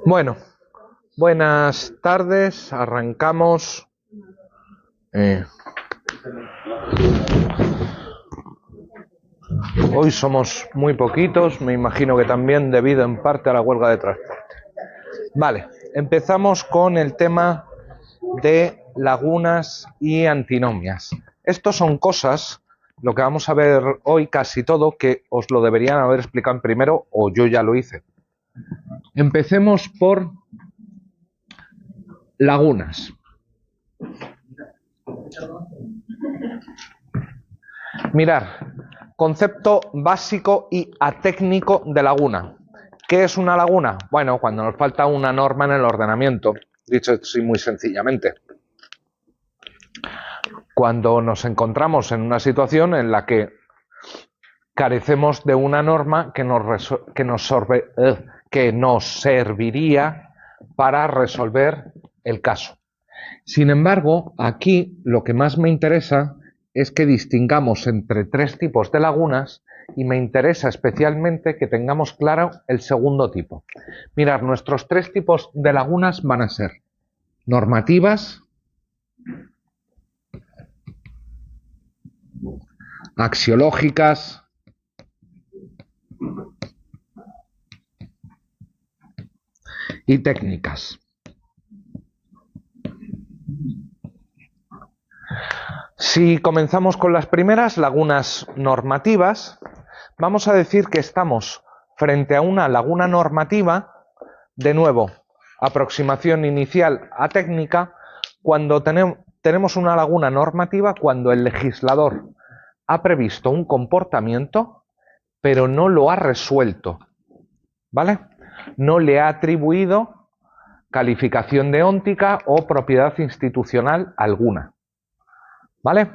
Bueno, buenas tardes, arrancamos. Hoy somos muy poquitos, me imagino que también debido en parte a la huelga de transporte. Vale, empezamos con el tema de lagunas y antinomias. Estos son cosas, lo que vamos a ver hoy casi todo, que os lo deberían haber explicado primero o yo ya lo hice. Empecemos por lagunas. Mirar, concepto básico y atécnico de laguna. ¿Qué es una laguna? Bueno, cuando nos falta una norma en el ordenamiento, dicho así muy sencillamente. Cuando nos encontramos en una situación en la que carecemos de una norma que nos serviría para resolver el caso. Sin embargo, aquí lo que más me interesa es que distingamos entre tres tipos de lagunas y me interesa especialmente que tengamos claro el segundo tipo. Mirad, nuestros tres tipos de lagunas van a ser normativas, axiológicas y técnicas. Si comenzamos con las primeras, lagunas normativas, vamos a decir que estamos frente a una laguna normativa, de nuevo, aproximación inicial a técnica, cuando tenemos una laguna normativa cuando el legislador ha previsto un comportamiento, pero no lo ha resuelto, ¿vale? No le ha atribuido calificación deóntica o propiedad institucional alguna, ¿vale?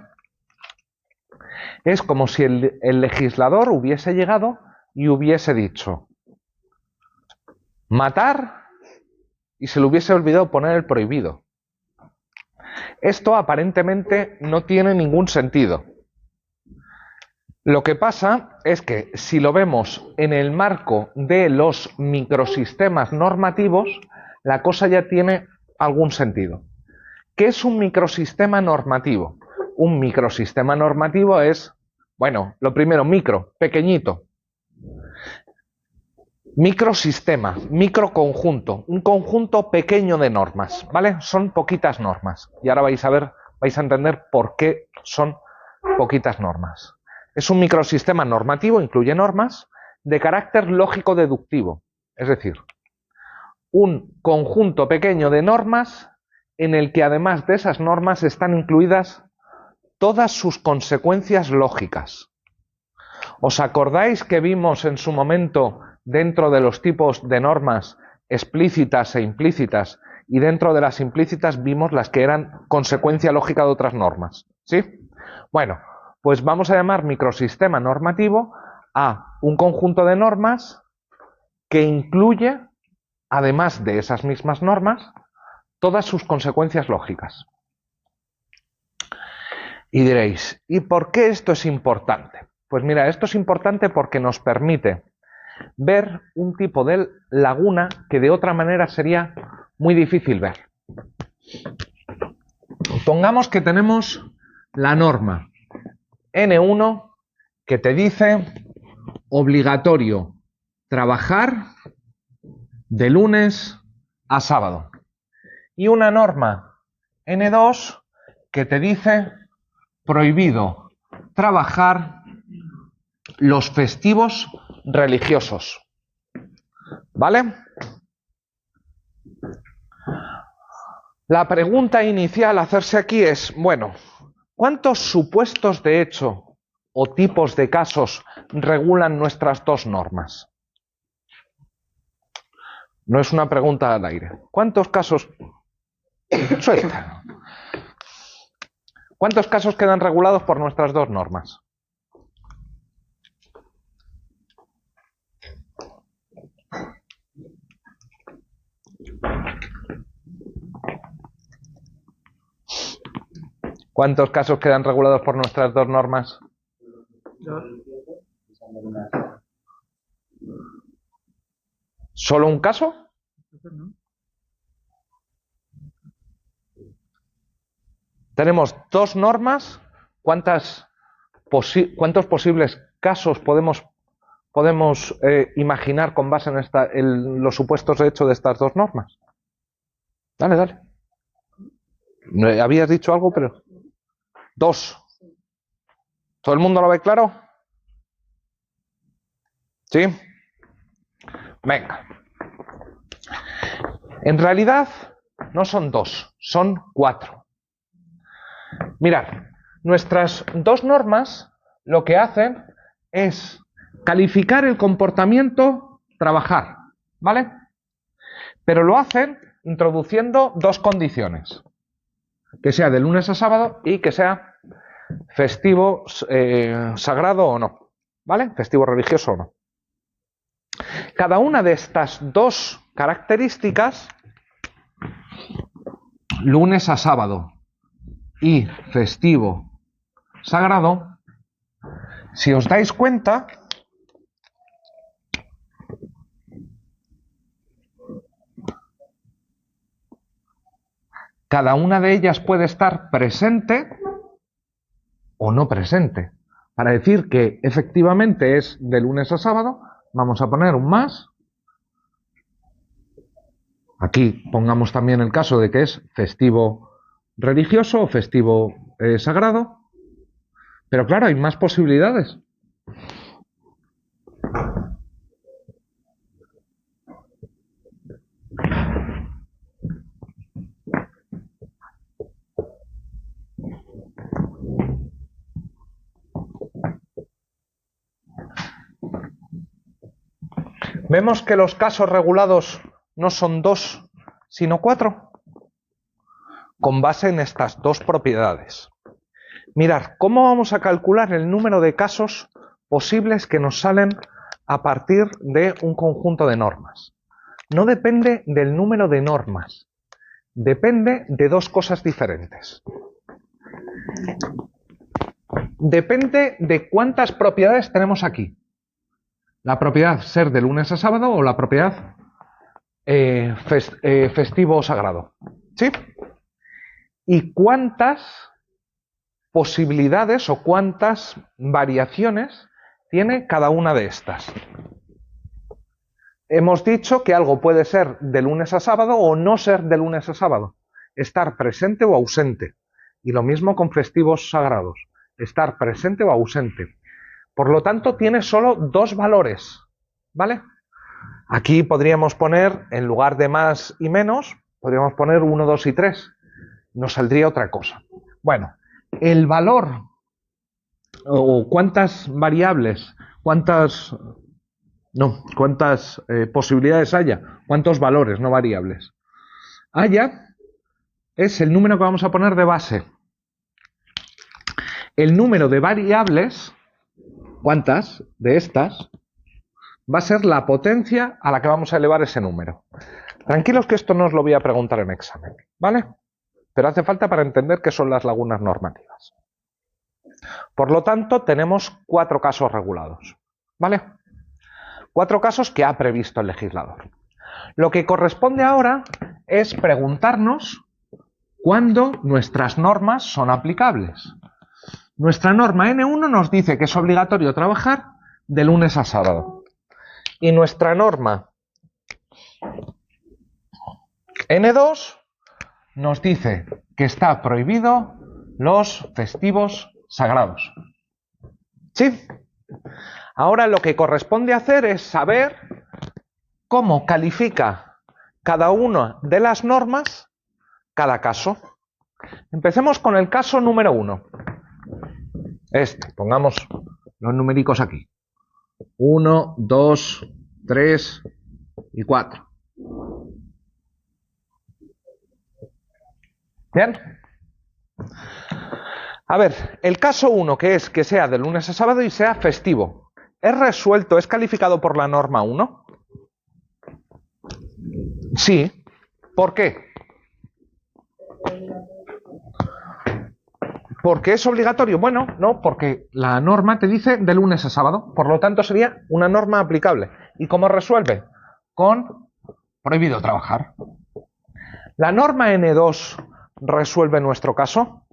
Es como si el legislador hubiese llegado y hubiese dicho matar y se le hubiese olvidado poner el prohibido. Esto aparentemente no tiene ningún sentido. Lo que pasa es que si lo vemos en el marco de los microsistemas normativos, la cosa ya tiene algún sentido. ¿Qué es un microsistema normativo? Un microsistema normativo es, bueno, lo primero, micro, pequeñito. Microsistema, microconjunto, un conjunto pequeño de normas, ¿vale? Son poquitas normas. Y ahora vais a entender por qué son poquitas normas. Es un microsistema normativo, incluye normas, de carácter lógico-deductivo. Es decir, un conjunto pequeño de normas en el que además de esas normas están incluidas todas sus consecuencias lógicas. ¿Os acordáis que vimos en su momento dentro de los tipos de normas explícitas e implícitas y dentro de las implícitas vimos las que eran consecuencia lógica de otras normas? ¿Sí? Bueno, pues vamos a llamar microsistema normativo a un conjunto de normas que incluye, además de esas mismas normas, todas sus consecuencias lógicas. Y diréis, ¿y por qué esto es importante? Pues mira, esto es importante porque nos permite ver un tipo de laguna que de otra manera sería muy difícil ver. Pongamos que tenemos la norma N1 que te dice obligatorio trabajar de lunes a sábado. Y una norma N2 que te dice prohibido trabajar los festivos religiosos. ¿Vale? La pregunta inicial a hacerse aquí es, bueno, ¿cuántos supuestos de hecho o tipos de casos regulan nuestras dos normas? No es una pregunta al aire. ¿Cuántos casos? Suelta. ¿Cuántos casos quedan regulados por nuestras dos normas? ¿Cuántos casos quedan regulados por nuestras dos normas? ¿Solo un caso? Tenemos dos normas. ¿Cuántos posibles casos podemos imaginar con base en los supuestos de hecho de estas dos normas? Dale, dale. Habías dicho algo, pero... Dos. ¿Todo el mundo lo ve claro? ¿Sí? Venga. En realidad no son dos, son cuatro. Mirad, nuestras dos normas lo que hacen es calificar el comportamiento trabajar, ¿vale? Pero lo hacen introduciendo dos condiciones. Que sea de lunes a sábado y que sea festivo sagrado o no, ¿vale? Festivo religioso o no. Cada una de estas dos características, lunes a sábado y festivo sagrado, si os dais cuenta, cada una de ellas puede estar presente o no presente. Para decir que efectivamente es de lunes a sábado, vamos a poner un más. Aquí pongamos también el caso de que es festivo religioso o festivo sagrado. Pero claro, hay más posibilidades. ¿Vemos que los casos regulados no son dos, sino cuatro? Con base en estas dos propiedades. Mirad, ¿cómo vamos a calcular el número de casos posibles que nos salen a partir de un conjunto de normas? No depende del número de normas, depende de dos cosas diferentes. Depende de cuántas propiedades tenemos aquí. La propiedad ser de lunes a sábado o la propiedad festivo o sagrado. ¿Sí? ¿Y cuántas posibilidades o cuántas variaciones tiene cada una de estas? Hemos dicho que algo puede ser de lunes a sábado o no ser de lunes a sábado. Estar presente o ausente. Y lo mismo con festivos sagrados. Estar presente o ausente. Por lo tanto, tiene solo dos valores, ¿vale? Aquí podríamos poner, en lugar de más y menos, podríamos poner 1, 2 y 3. Nos saldría otra cosa. Bueno, el valor, o cuántas variables, cuántas posibilidades haya, cuántos valores, no variables, haya, es el número que vamos a poner de base. El número de variables, cuántas de estas, va a ser la potencia a la que vamos a elevar ese número. Tranquilos que esto no os lo voy a preguntar en examen, ¿vale? Pero hace falta para entender qué son las lagunas normativas. Por lo tanto, tenemos cuatro casos regulados, ¿vale? Cuatro casos que ha previsto el legislador. Lo que corresponde ahora es preguntarnos cuándo nuestras normas son aplicables. Nuestra norma N1 nos dice que es obligatorio trabajar de lunes a sábado. Y nuestra norma N2 nos dice que está prohibido los festivos sagrados. ¿Sí? Ahora lo que corresponde hacer es saber cómo califica cada una de las normas cada caso. Empecemos con el caso número 1. Pongamos los numéricos aquí. 1, 2, 3 y 4. ¿Bien? A ver, el caso 1, que es que sea de lunes a sábado y sea festivo, ¿es resuelto, es calificado por la norma 1? Sí. ¿Por qué? ¿Porque es obligatorio? Bueno, no, porque la norma te dice de lunes a sábado, por lo tanto sería una norma aplicable. ¿Y cómo resuelve? con prohibido trabajar. ¿La norma N2 resuelve nuestro caso?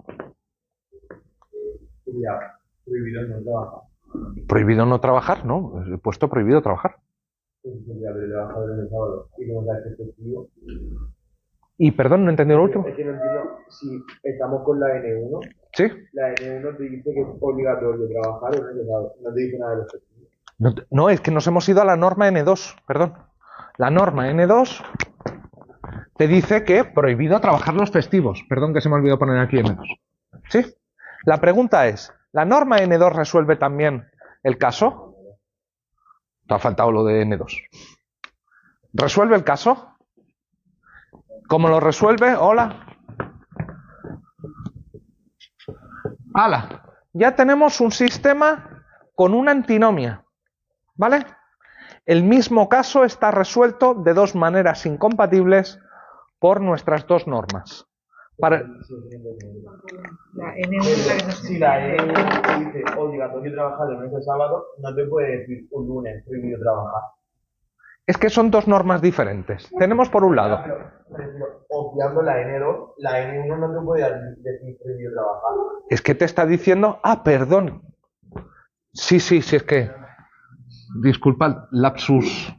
Prohibido no trabajar. Prohibido no trabajar, no, he puesto prohibido trabajar. Y perdón, no he entendido lo último. Es que no entiendo si estamos con la N1. ¿Sí? La N1 te dice que es obligatorio trabajar o no, no te dice nada de los festivos. No, es que nos hemos ido a la norma N2, perdón. La norma N2 te dice que prohibido trabajar los festivos. Perdón que se me olvidó poner aquí N2. ¿Sí? La pregunta es, ¿la norma N2 resuelve también el caso? Te ha faltado lo de N2. ¿Resuelve el caso? ¿Cómo lo resuelve? Hola. ¡Hala! Ya tenemos un sistema con una antinomia. ¿Vale? El mismo caso está resuelto de dos maneras incompatibles por nuestras dos normas. La N1 si la N1 dice obligatorio trabajar de lunes a sábado, no te puede decir un lunes prohibido trabajar. Es que son dos normas diferentes. Tenemos por un lado. Pero obviando la N2, la N1 no te puede decir prohibido trabajar. Es que te está diciendo, perdón. Sí, es que. Disculpad, lapsus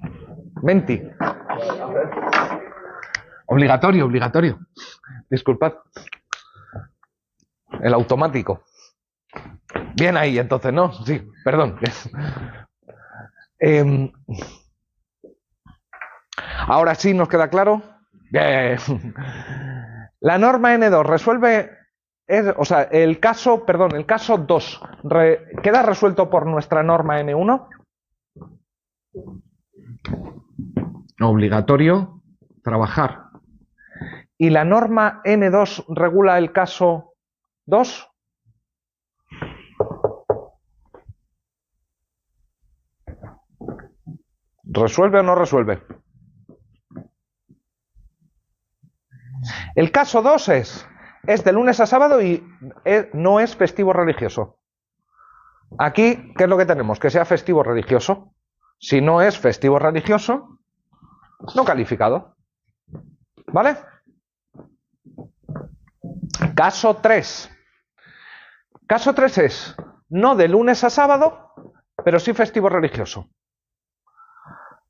menti. Obligatorio. Disculpad. El automático. Bien ahí, entonces, ¿no? Sí, perdón. Ahora sí nos queda claro. Bien. La norma N2 resuelve. El caso 2 queda resuelto por nuestra norma N1. Obligatorio trabajar. ¿Y la norma N2 regula el caso 2? ¿Resuelve o no resuelve? El caso 2 es de lunes a sábado y no es festivo religioso. Aquí, ¿qué es lo que tenemos? Que sea festivo religioso. Si no es festivo religioso, no calificado. ¿Vale? Caso 3. Caso 3 es no de lunes a sábado, pero sí festivo religioso.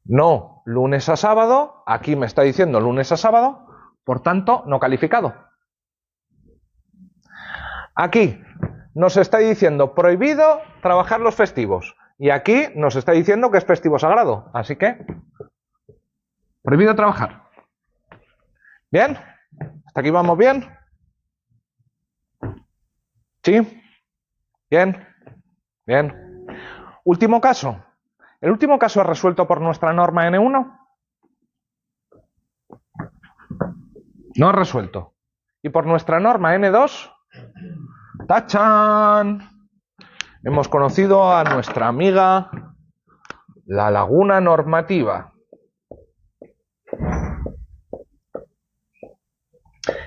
No lunes a sábado, aquí me está diciendo lunes a sábado, por tanto, no calificado. Aquí nos está diciendo prohibido trabajar los festivos. Y aquí nos está diciendo que es festivo sagrado. Así que, prohibido trabajar. ¿Bien? ¿Hasta aquí vamos bien? ¿Sí? ¿Bien? Bien. Último caso. ¿El último caso es resuelto por nuestra norma N1? No es resuelto. ¿Y por nuestra norma N2? ¡Tachán! Hemos conocido a nuestra amiga la laguna normativa.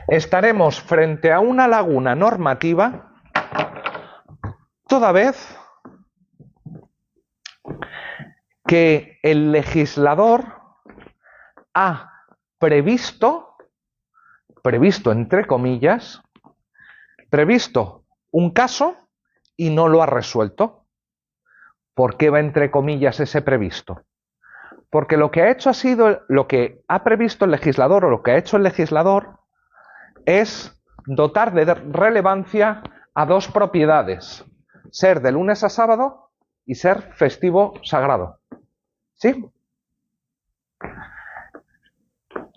Estaremos frente a una laguna normativa toda vez que el legislador ha previsto entre comillas, previsto un caso y no lo ha resuelto. ¿Por qué va entre comillas ese previsto? Porque lo que ha hecho ha sido, lo que ha previsto el legislador o lo que ha hecho el legislador es dotar de relevancia a dos propiedades, ser de lunes a sábado y ser festivo sagrado. ¿Sí?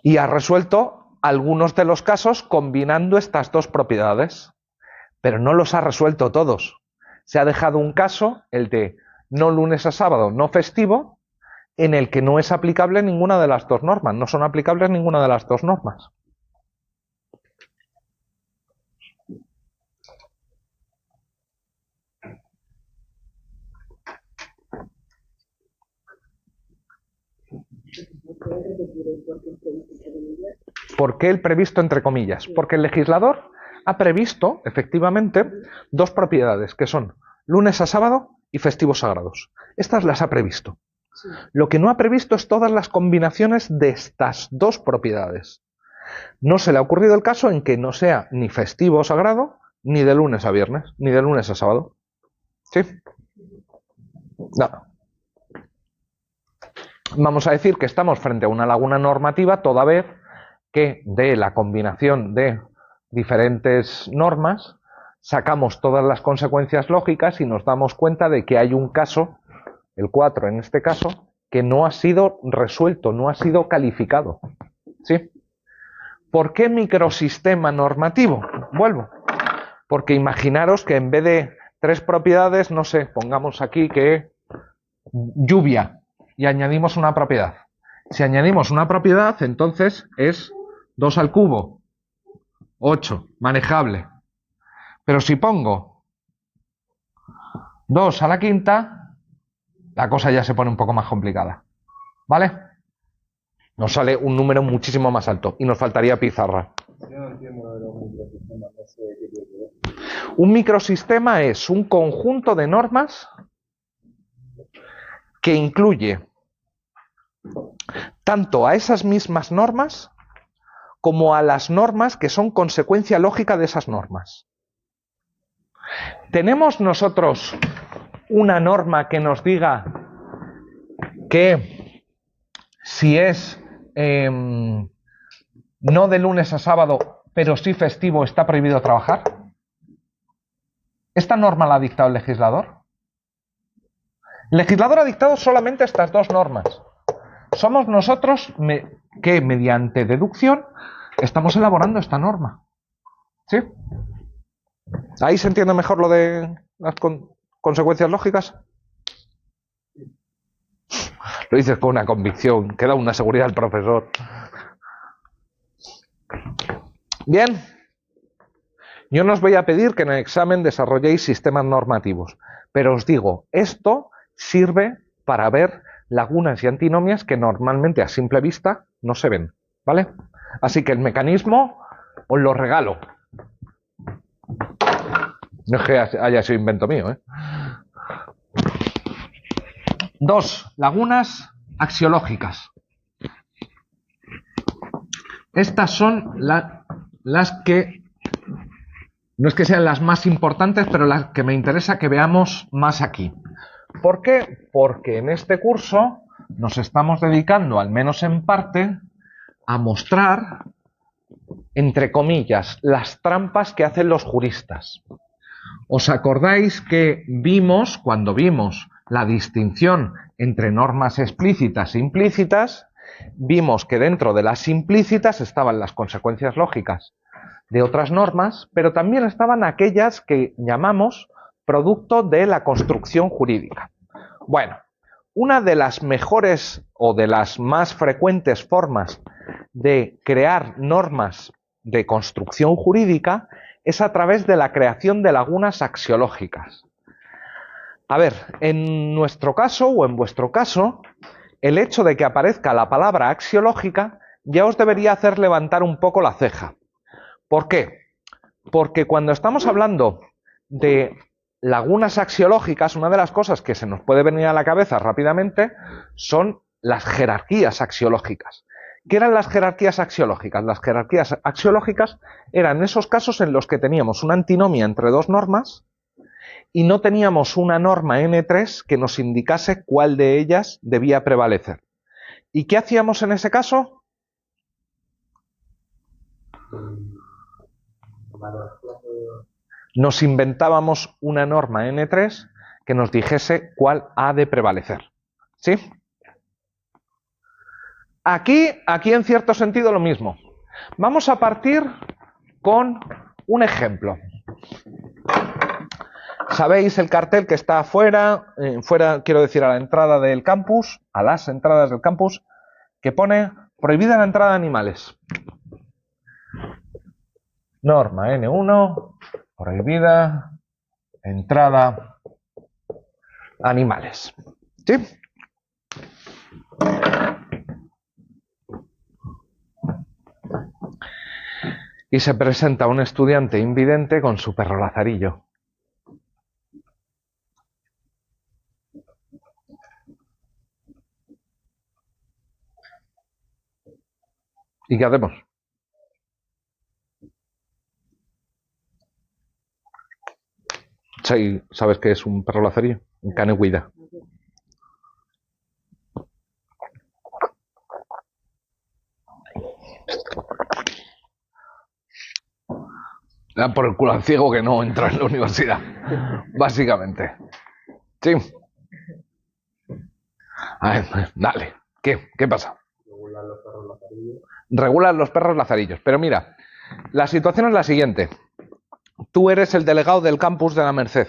Y ha resuelto algunos de los casos combinando estas dos propiedades, pero no los ha resuelto todos. Se ha dejado un caso, el de no lunes a sábado, no festivo, en el que no es aplicable ninguna de las dos normas, no son aplicables ninguna de las dos normas. ¿Por qué el previsto entre comillas? Porque el legislador ha previsto, efectivamente, dos propiedades, que son lunes a sábado y festivos sagrados. Estas las ha previsto. Lo que no ha previsto es todas las combinaciones de estas dos propiedades. No se le ha ocurrido el caso en que no sea ni festivo o sagrado, ni de lunes a viernes, ni de lunes a sábado. ¿Sí? No. Vamos a decir que estamos frente a una laguna normativa toda vez que de la combinación de diferentes normas sacamos todas las consecuencias lógicas y nos damos cuenta de que hay un caso, el 4 en este caso, que no ha sido resuelto, no ha sido calificado. ¿Sí? ¿Por qué microsistema normativo? Vuelvo. Porque imaginaros que en vez de 3 propiedades, no sé, pongamos aquí que lluvia y añadimos una propiedad. Si añadimos una propiedad, entonces es 2 al cubo, 8, manejable. Pero si pongo 2 a la quinta, la cosa ya se pone un poco más complicada. ¿Vale? Nos sale un número muchísimo más alto y nos faltaría pizarra. Yo no entiendo de los microsistemas, no sé qué tiene que ver. Un microsistema es un conjunto de normas que incluye tanto a esas mismas normas como a las normas que son consecuencia lógica de esas normas. ¿Tenemos nosotros una norma que nos diga que si es no de lunes a sábado, pero sí festivo, está prohibido trabajar? ¿Esta norma la ha dictado el legislador? El legislador ha dictado solamente estas dos normas. Somos nosotros que mediante deducción estamos elaborando esta norma. ¿Sí? ¿Ahí se entiende mejor lo de las consecuencias lógicas? Lo dices con una convicción, que da una seguridad al profesor. Bien. Yo no os voy a pedir que en el examen desarrolléis sistemas normativos, pero os digo, esto sirve para ver lagunas y antinomias que normalmente a simple vista no se ven, ¿vale? Así que el mecanismo os lo regalo. No es que haya sido invento mío, ¿eh? 2. Lagunas axiológicas. Estas son las que, no es que sean las más importantes, pero las que me interesa que veamos más aquí. ¿Por qué? Porque en este curso nos estamos dedicando, al menos en parte, a mostrar, entre comillas, las trampas que hacen los juristas. ¿Os acordáis que vimos, cuando vimos la distinción entre normas explícitas e implícitas, vimos que dentro de las implícitas estaban las consecuencias lógicas de otras normas, pero también estaban aquellas que llamamos producto de la construcción jurídica? Bueno, una de las mejores o de las más frecuentes formas de crear normas de construcción jurídica es a través de la creación de lagunas axiológicas. A ver, en nuestro caso o en vuestro caso, el hecho de que aparezca la palabra axiológica ya os debería hacer levantar un poco la ceja. ¿Por qué? Porque cuando estamos hablando de lagunas axiológicas, una de las cosas que se nos puede venir a la cabeza rápidamente son las jerarquías axiológicas. ¿Qué eran las jerarquías axiológicas? Las jerarquías axiológicas eran esos casos en los que teníamos una antinomia entre dos normas y no teníamos una norma N3 que nos indicase cuál de ellas debía prevalecer. ¿Y qué hacíamos en ese caso? Nos inventábamos una norma N3 que nos dijese cuál ha de prevalecer. ¿Sí? Aquí en cierto sentido lo mismo. Vamos a partir con un ejemplo. ¿Sabéis el cartel que está afuera? Fuera, quiero decir, a la entrada del campus, a las entradas del campus, que pone prohibida la entrada de animales. Norma N1, prohibida entrada animales. ¿Sí? Y se presenta un estudiante invidente con su perro Lazarillo. ¿Y qué hacemos? ¿Sabes qué es un perro lazarillo? Un cane huida. Le dan por el culo al ciego que no entra en la universidad. Básicamente. Sí. A ver, dale. ¿Qué pasa? Regulan los perros lazarillos. Pero mira, la situación es la siguiente. Tú eres el delegado del campus de la Merced.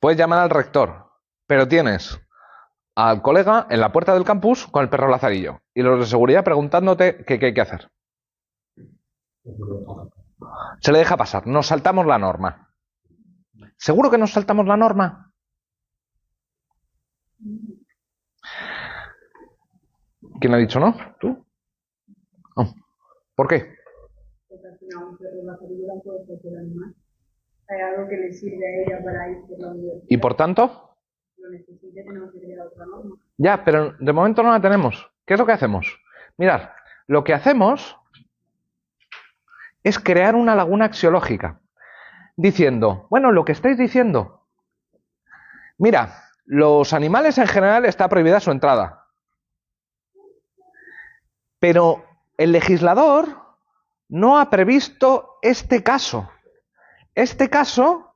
Puedes llamar al rector, pero tienes al colega en la puerta del campus con el perro lazarillo y los de seguridad preguntándote qué hay que hacer. Se le deja pasar. Nos saltamos la norma. ¿Seguro que nos saltamos la norma? ¿Quién ha dicho no? ¿Tú? Oh. ¿Por qué? Porque al final un perro lazarillo no puede ser el animal. Hay algo que le sirve a ella para ir por la universidad. ¿Y por tanto? Lo necesite, tenemos que crear otra norma. Ya, pero de momento no la tenemos. ¿Qué es lo que hacemos? Mirad, lo que hacemos es crear una laguna axiológica. Diciendo, bueno, lo que estáis diciendo. Mira, los animales en general está prohibida su entrada. Pero el legislador no ha previsto este caso. Este caso,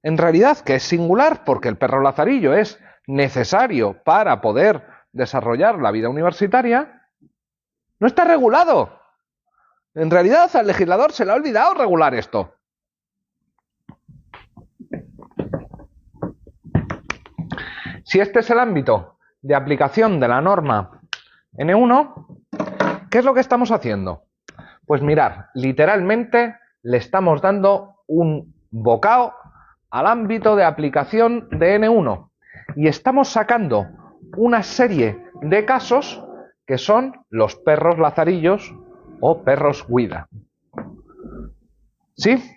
en realidad, que es singular porque el perro lazarillo es necesario para poder desarrollar la vida universitaria, no está regulado. En realidad, al legislador se le ha olvidado regular esto. Si este es el ámbito de aplicación de la norma N1, ¿qué es lo que estamos haciendo? Pues mirar, literalmente le estamos dando un bocado al ámbito de aplicación de N1 y estamos sacando una serie de casos que son los perros lazarillos o perros huida. ¿Sí?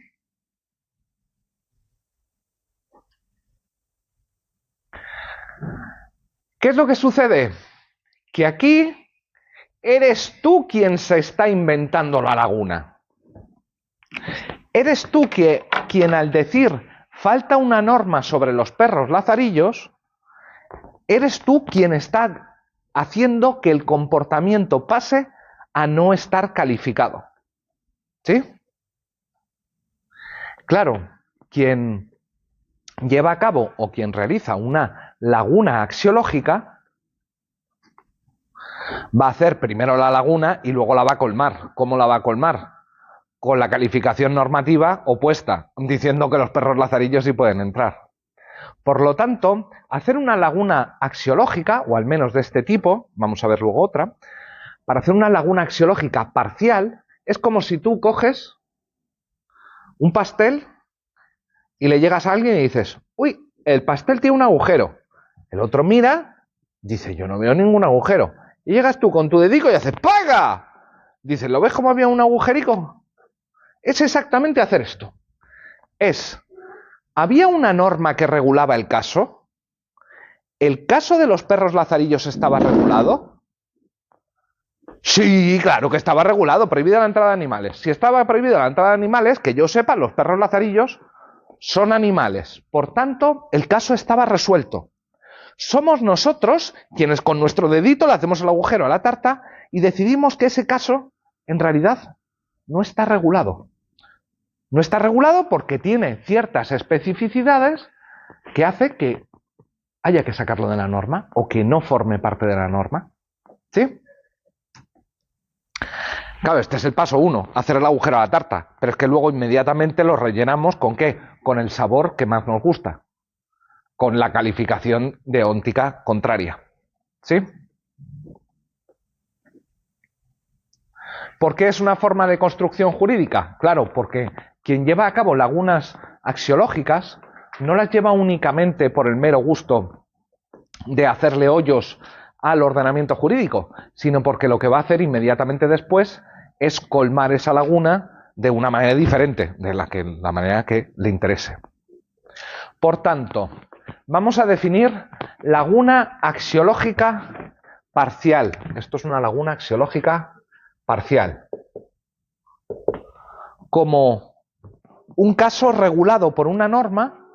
¿Qué es lo que sucede? Que aquí eres tú quien se está inventando la laguna. Eres tú quien al decir falta una norma sobre los perros lazarillos, eres tú quien está haciendo que el comportamiento pase a no estar calificado. ¿Sí? Claro, quien lleva a cabo o quien realiza una laguna axiológica va a hacer primero la laguna y luego la va a colmar. ¿Cómo la va a colmar? Con la calificación normativa opuesta, diciendo que los perros lazarillos sí pueden entrar. Por lo tanto, hacer una laguna axiológica, o al menos de este tipo, vamos a ver luego otra, para hacer una laguna axiológica parcial, es como si tú coges un pastel y le llegas a alguien y dices, uy, el pastel tiene un agujero. El otro mira, dice, yo no veo ningún agujero. Y llegas tú con tu dedico y haces, ¡paga! Dices, ¿lo ves como había un agujerico? Es exactamente hacer esto. ¿Había una norma que regulaba el caso? ¿El caso de los perros lazarillos estaba regulado? Sí, claro que estaba regulado, prohibida la entrada de animales. Si estaba prohibida la entrada de animales, que yo sepa, los perros lazarillos son animales. Por tanto, el caso estaba resuelto. Somos nosotros quienes con nuestro dedito le hacemos el agujero a la tarta y decidimos que ese caso, en realidad, no está regulado. No está regulado porque tiene ciertas especificidades que hace que haya que sacarlo de la norma o que no forme parte de la norma. ¿Sí? Claro, este es el paso 1, hacer el agujero a la tarta. Pero es que luego inmediatamente lo rellenamos ¿con qué? Con el sabor que más nos gusta. Con la calificación deóntica contraria. ¿Sí? ¿Por qué es una forma de construcción jurídica? Claro, porque quien lleva a cabo lagunas axiológicas no las lleva únicamente por el mero gusto de hacerle hoyos al ordenamiento jurídico, sino porque lo que va a hacer inmediatamente después es colmar esa laguna de una manera diferente, de la manera que le interese. Por tanto, vamos a definir laguna axiológica parcial. Esto es una laguna axiológica parcial, como un caso regulado por una norma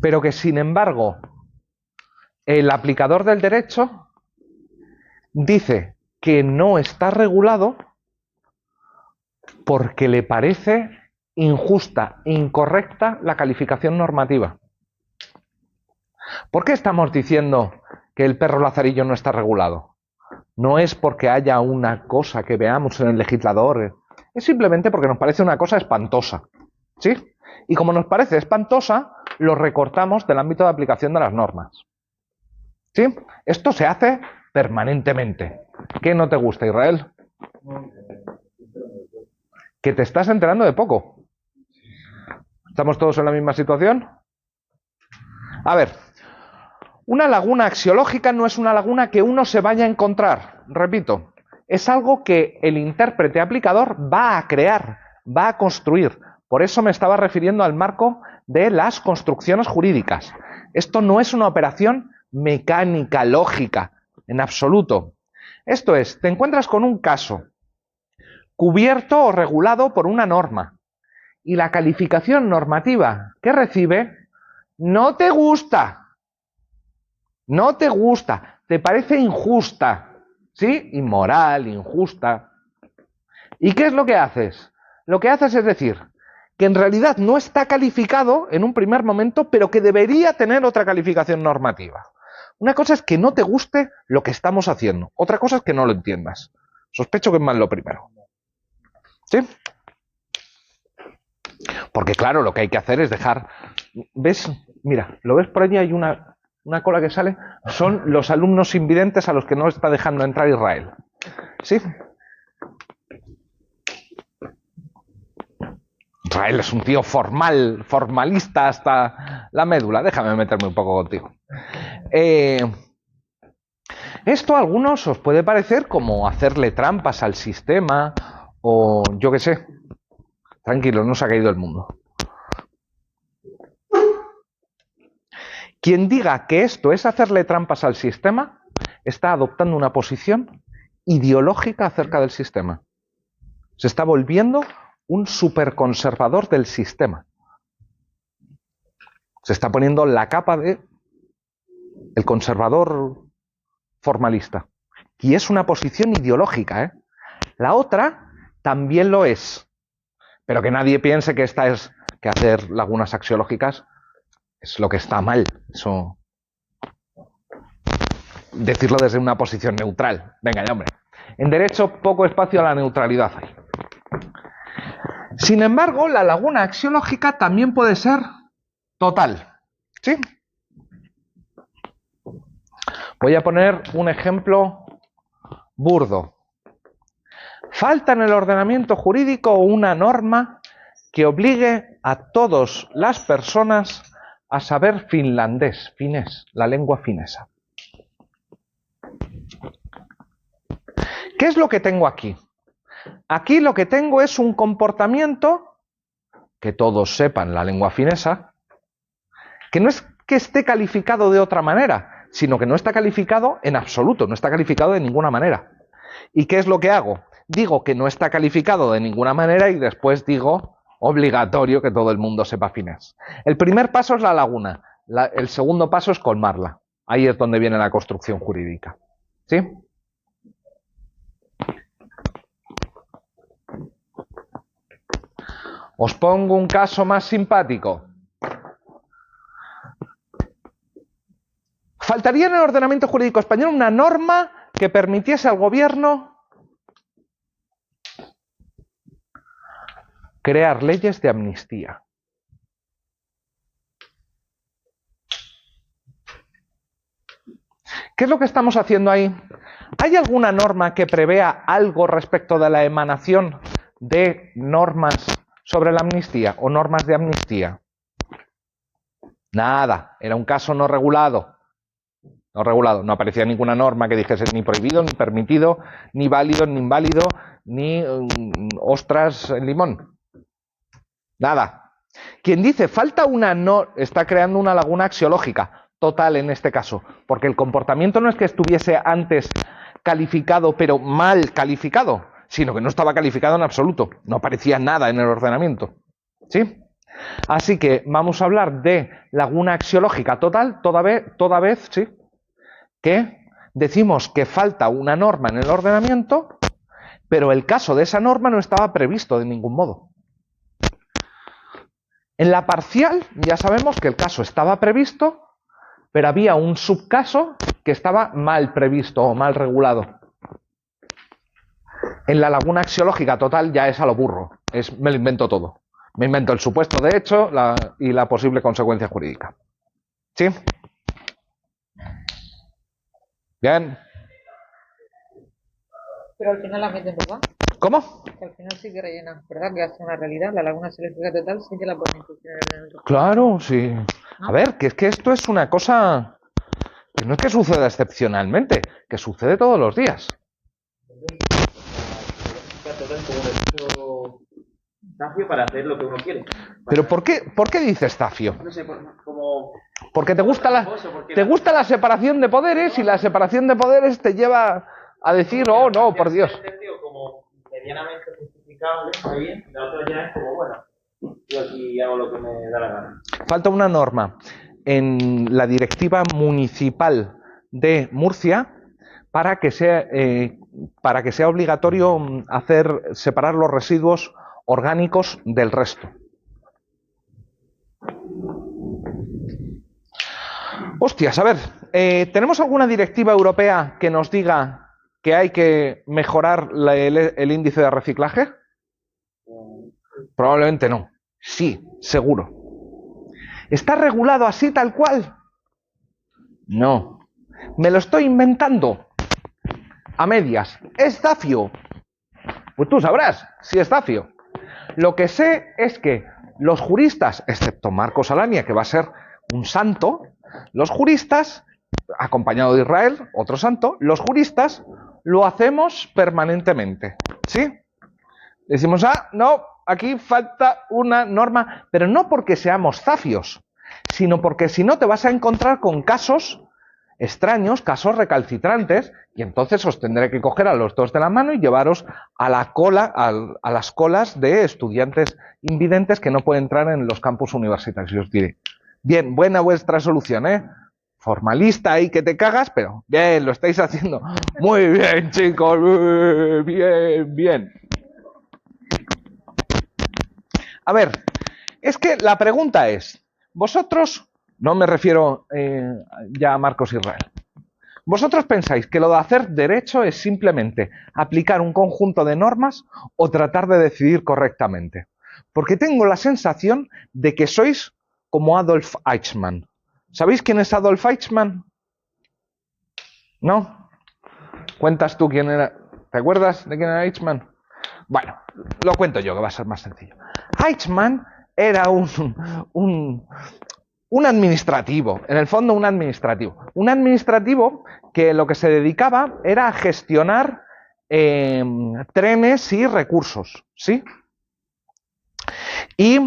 pero que sin embargo el aplicador del derecho dice que no está regulado porque le parece injusta, incorrecta la calificación normativa. ¿Por qué estamos diciendo que el perro lazarillo no está regulado? No es porque haya una cosa que veamos en el legislador, es simplemente porque nos parece una cosa espantosa, ¿sí? Y como nos parece espantosa, lo recortamos del ámbito de aplicación de las normas, ¿sí? Esto se hace permanentemente. ¿Qué no te gusta, Israel? Que te estás enterando de poco. ¿Estamos todos en la misma situación? A ver, una laguna axiológica no es una laguna que uno se vaya a encontrar, repito, es algo que el intérprete aplicador va a crear, va a construir. Por eso me estaba refiriendo al marco de las construcciones jurídicas. Esto no es una operación mecánica, lógica, en absoluto. Esto es, te encuentras con un caso cubierto o regulado por una norma y la calificación normativa que recibe no te gusta. No te gusta, te parece injusta, ¿sí? Inmoral, injusta. ¿Y qué es lo que haces? Lo que haces es decir, que en realidad no está calificado en un primer momento, pero que debería tener otra calificación normativa. Una cosa es que no te guste lo que estamos haciendo, otra cosa es que no lo entiendas. Sospecho que es más lo primero. ¿Sí? Porque claro, lo que hay que hacer es dejar... ¿Ves? Mira, ¿lo ves por allí? Hay una cola que sale. Son los alumnos invidentes a los que no está dejando entrar Israel. ¿Sí? Israel es un tío formalista hasta la médula. Déjame meterme un poco contigo. Esto a algunos os puede parecer como hacerle trampas al sistema o yo qué sé. Tranquilo, no se ha caído el mundo. Quien diga que esto es hacerle trampas al sistema está adoptando una posición ideológica acerca del sistema. Se está volviendo un superconservador del sistema. Se está poniendo la capa de el conservador formalista. Y es una posición ideológica, ¿eh? La otra también lo es. Pero que nadie piense que esta es que hacer lagunas axiológicas es lo que está mal. Eso. Decirlo desde una posición neutral. Venga ya, hombre. En derecho, poco espacio a la neutralidad hay. Sin embargo, la laguna axiológica también puede ser total. ¿Sí? Voy a poner un ejemplo burdo. Falta en el ordenamiento jurídico una norma que obligue a todas las personas a saber finlandés, finés, la lengua finesa. ¿Qué es lo que tengo aquí? Aquí lo que tengo es un comportamiento, que todos sepan la lengua finesa, que no es que esté calificado de otra manera, sino que no está calificado en absoluto, no está calificado de ninguna manera. ¿Y qué es lo que hago? Digo que no está calificado de ninguna manera y después digo obligatorio que todo el mundo sepa finés. El primer paso es la laguna, el segundo paso es colmarla. Ahí es donde viene la construcción jurídica. ¿Sí? Os pongo un caso más simpático. Faltaría en el ordenamiento jurídico español una norma que permitiese al gobierno crear leyes de amnistía. ¿Qué es lo que estamos haciendo ahí? ¿Hay alguna norma que prevea algo respecto de la emanación de normas sobre la amnistía o normas de amnistía? Nada, era un caso no regulado. No regulado, no aparecía ninguna norma que dijese ni prohibido, ni permitido, ni válido, ni inválido, ni ostras en limón. Nada. Quien dice falta una no está creando una laguna axiológica. total en este caso, porque el comportamiento no es que estuviese antes calificado, pero mal calificado, sino que no estaba calificado en absoluto, no aparecía nada en el ordenamiento, ¿sí? Así que vamos a hablar de laguna axiológica total, toda vez, ¿sí?, que decimos que falta una norma en el ordenamiento, pero el caso de esa norma no estaba previsto de ningún modo. En la parcial ya sabemos que el caso estaba previsto, pero había un subcaso que estaba mal previsto o mal regulado. En la laguna axiológica total ya es a lo burro, me lo invento todo. Me invento el supuesto de hecho y la posible consecuencia jurídica. ¿Sí? Bien. Pero al final la meten, ¿verdad? ¿Cómo? Que al final sí que rellenan, ¿verdad? Que hace una realidad, la laguna axiológica total sí que la ponen inclusión en el ordenamiento. Claro, sí. A ver, que es que esto es una cosa que no es que suceda excepcionalmente, que sucede todos los días. Zafio para hacer lo que uno quiere. Pero ¿por qué dices Zafio? No sé, como... Porque te gusta la separación de poderes y la separación de poderes te lleva a decir, oh no, por Dios. Como medianamente justificable, está bien, la otra ya es como, bueno, yo aquí hago lo que me da la gana. Falta una norma en la directiva municipal de Murcia para que sea obligatorio separar los residuos orgánicos del resto. Hostias, a ver, ¿tenemos alguna directiva europea que nos diga que hay que mejorar el índice de reciclaje? Probablemente no. Sí, seguro. ¿Está regulado así tal cual? No. ¿Me lo estoy inventando? A medias. ¿Es Zafio? Pues tú sabrás si es Zafio. Lo que sé es que los juristas, excepto Marcos Alania, que va a ser un santo, los juristas, acompañado de Israel, otro santo, los juristas lo hacemos permanentemente. ¿Sí? Decimos, no, aquí falta una norma, pero no porque seamos zafios, sino porque si no te vas a encontrar con casos extraños, casos recalcitrantes, y entonces os tendré que coger a los dos de la mano y llevaros a las colas de estudiantes invidentes que no pueden entrar en los campus universitarios. Y os diré, bien, buena vuestra solución, formalista ahí que te cagas, pero bien, lo estáis haciendo muy bien, chicos, bien, bien. A ver, es que la pregunta es, vosotros, no me refiero ya a Marcos Israel, ¿vosotros pensáis que lo de hacer derecho es simplemente aplicar un conjunto de normas o tratar de decidir correctamente? Porque tengo la sensación de que sois como Adolf Eichmann. ¿Sabéis quién es Adolf Eichmann? ¿No? ¿Cuentas tú quién era? ¿Te acuerdas de quién era Eichmann? Bueno, lo cuento yo, que va a ser más sencillo. Eichmann era un administrativo, en el fondo un administrativo que lo que se dedicaba era a gestionar trenes y recursos, ¿sí? Y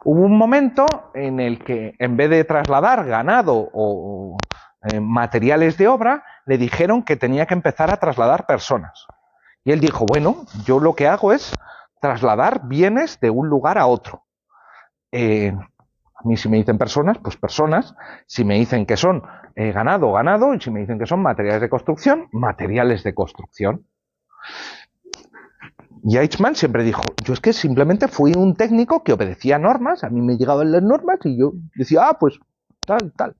hubo un momento en el que en vez de trasladar ganado o materiales de obra, le dijeron que tenía que empezar a trasladar personas. Y él dijo, bueno, yo lo que hago es trasladar bienes de un lugar a otro. A mí si me dicen personas, pues personas. Si me dicen que son ganado, ganado. Y si me dicen que son materiales de construcción, materiales de construcción. Y Eichmann siempre dijo, yo es que simplemente fui un técnico que obedecía normas, a mí me llegaban las normas y yo decía, pues tal, tal.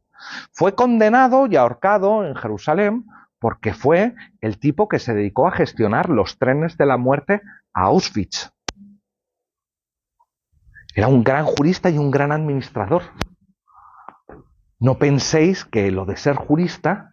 Fue condenado y ahorcado en Jerusalén porque fue el tipo que se dedicó a gestionar los trenes de la muerte a Auschwitz. Era un gran jurista y un gran administrador. No penséis que lo de ser jurista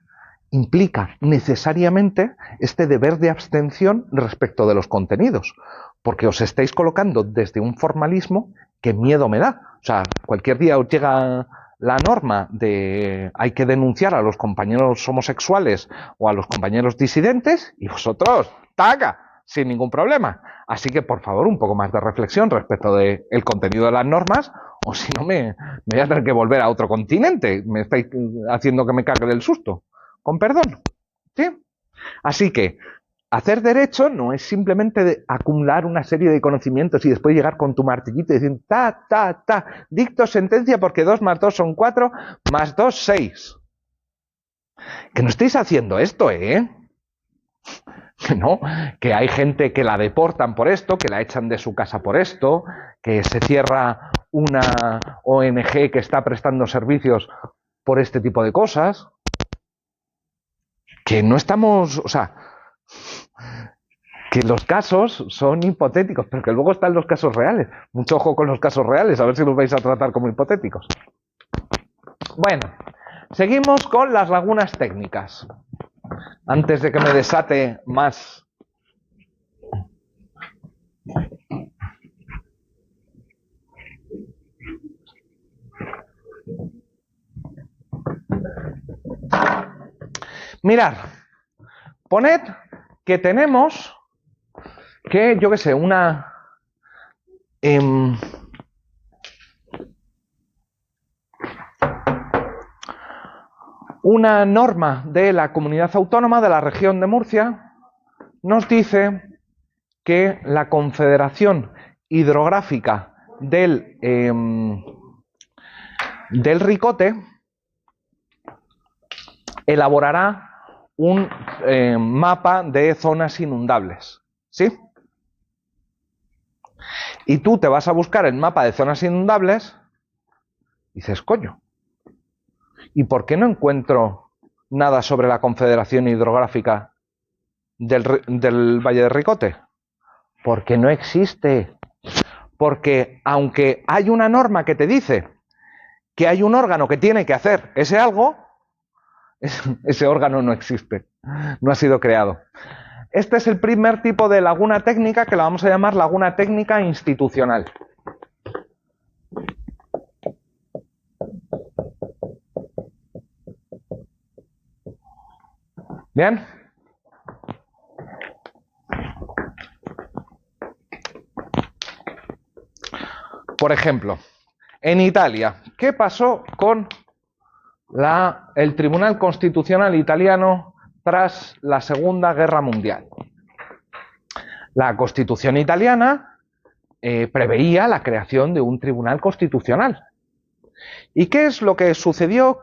implica necesariamente este deber de abstención respecto de los contenidos, porque os estáis colocando desde un formalismo que miedo me da. O sea, cualquier día os llega la norma de hay que denunciar a los compañeros homosexuales o a los compañeros disidentes y vosotros, ¡taca!, sin ningún problema. Así que, por favor, un poco más de reflexión respecto del contenido de las normas O si no, me voy a tener que volver a otro continente. Me estáis haciendo que me cague del susto. Con perdón. ¿Sí? Así que hacer derecho no es simplemente acumular una serie de conocimientos y después llegar con tu martillito y decir dicto sentencia porque 2 más 2 son 4, más 2, 6. Que no estéis haciendo esto, ¿eh? No, que hay gente que la deportan por esto, que la echan de su casa por esto, que se cierra una ONG que está prestando servicios por este tipo de cosas. Que no estamos, o sea, que los casos son hipotéticos, pero que luego están los casos reales. Mucho ojo con los casos reales, a ver si los vais a tratar como hipotéticos. Bueno, seguimos con las lagunas técnicas. Antes de que me desate más. Mirad, poned que tenemos que, yo qué sé, una norma de la comunidad autónoma de la región de Murcia nos dice que la Confederación Hidrográfica del Ricote elaborará un mapa de zonas inundables, ¿sí? Y tú te vas a buscar el mapa de zonas inundables y dices, coño, ¿y por qué no encuentro nada sobre la Confederación Hidrográfica del Valle del Ricote? Porque no existe. Porque aunque hay una norma que te dice que hay un órgano que tiene que hacer ese algo, ese órgano no existe, no ha sido creado. Este es el primer tipo de laguna técnica que la vamos a llamar laguna técnica institucional. ¿Bien? Por ejemplo, en Italia, ¿qué pasó con el Tribunal Constitucional italiano tras la Segunda Guerra Mundial? La Constitución italiana preveía la creación de un Tribunal Constitucional. ¿Y qué es lo que sucedió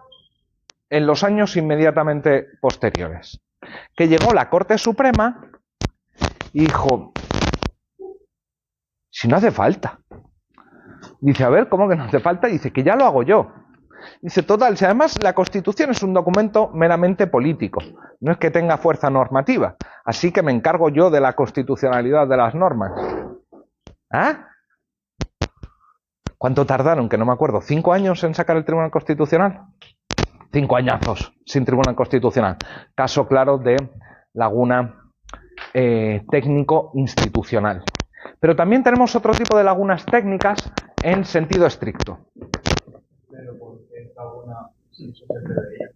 en los años inmediatamente posteriores? Que llegó la Corte Suprema y dijo, si no hace falta. Dice, a ver, ¿cómo que no hace falta? Dice, que ya lo hago yo. Dice, total, si además la Constitución es un documento meramente político, no es que tenga fuerza normativa, así que me encargo yo de la constitucionalidad de las normas. ¿Ah? ¿Cuánto tardaron? Que no me acuerdo. ¿5 años en sacar el Tribunal Constitucional? 5 añazos sin Tribunal Constitucional. Caso claro de laguna técnico-institucional. Pero también tenemos otro tipo de lagunas técnicas en sentido estricto. Pero ¿por qué laguna sí se debería?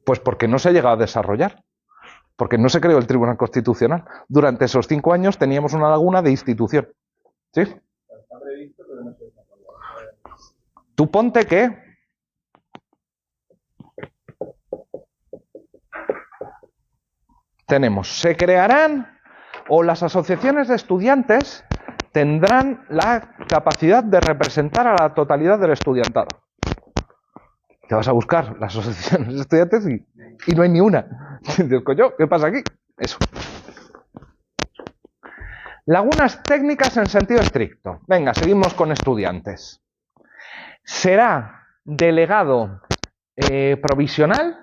Pues porque no se ha llegado a desarrollar. Porque no se creó el Tribunal Constitucional. Durante esos 5 años teníamos una laguna de institución. ¿Sí? Está previsto, pero no se desarrolla. Tú ponte que tenemos, se crearán, o las asociaciones de estudiantes tendrán la capacidad de representar a la totalidad del estudiantado. Te vas a buscar las asociaciones de estudiantes y no hay ni una. Dices, coño, ¿qué pasa aquí? Eso. Lagunas técnicas en sentido estricto. Venga, seguimos con estudiantes. Será delegado provisional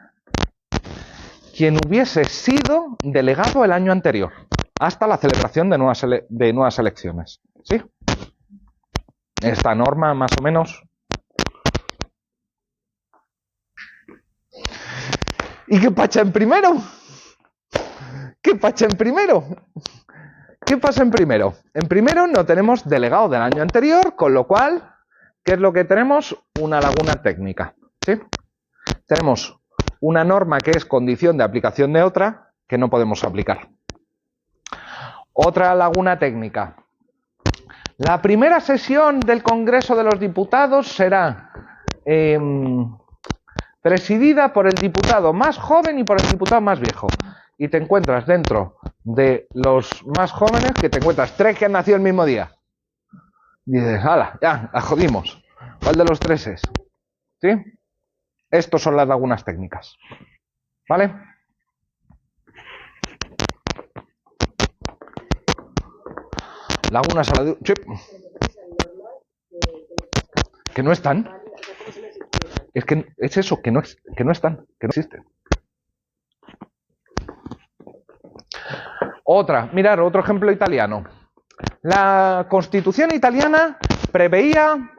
quien hubiese sido delegado el año anterior, hasta la celebración de nuevas elecciones. ¿Sí? Esta norma, más o menos. ¿Y qué pacha en primero? ¿Qué pacha en primero? ¿Qué pasa en primero? En primero no tenemos delegado del año anterior, con lo cual, ¿qué es lo que tenemos? Una laguna técnica. ¿Sí? Tenemos una norma que es condición de aplicación de otra que no podemos aplicar. Otra laguna técnica. La primera sesión del Congreso de los Diputados será presidida por el diputado más joven y por el diputado más viejo. Y te encuentras dentro de los más jóvenes, que te encuentras 3 que han nacido el mismo día. Y dices, hala, ya, la jodimos. ¿Cuál de los 3 es? ¿Sí? Estos son las lagunas técnicas. ¿Vale? Lagunas a la... Sí. Que no están. Es que es eso, que no están, que no existen. Mirar, otro ejemplo italiano. La Constitución italiana preveía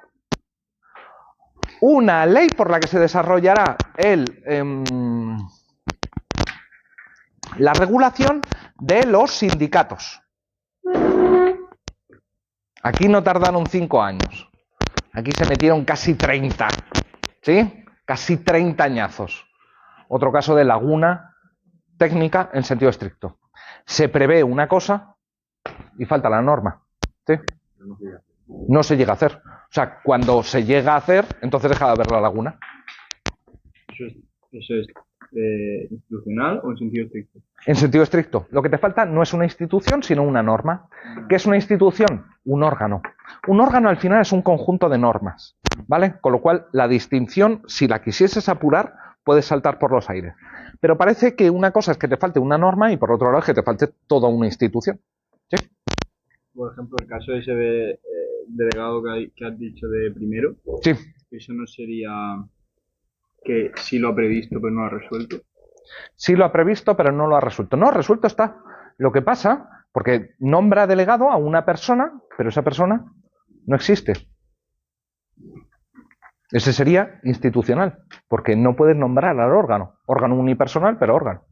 una ley por la que se desarrollará la regulación de los sindicatos. Aquí no tardaron 5 años. Aquí se metieron casi 30. ¿Sí? Casi 30 añazos. Otro caso de laguna técnica en sentido estricto. Se prevé una cosa y falta la norma. ¿Sí? No se llega a hacer. O sea, cuando se llega a hacer, entonces deja de haber la laguna. ¿Eso es institucional o en sentido estricto? En sentido estricto. Lo que te falta no es una institución, sino una norma. ¿Qué es una institución? Un órgano. Un órgano al final es un conjunto de normas, ¿vale? Con lo cual, la distinción, si la quisieses apurar, puedes saltar por los aires. Pero parece que una cosa es que te falte una norma y por otro lado es que te falte toda una institución. ¿Sí? Por ejemplo, el caso ese de delegado que has dicho de primero. Sí. Eso no sería que sí lo ha previsto pero no lo ha resuelto. Sí lo ha previsto pero no lo ha resuelto. No, resuelto está. Lo que pasa, porque nombra delegado a una persona, pero esa persona no existe. Ese sería institucional, porque no puedes nombrar al órgano. Órgano unipersonal, pero órgano.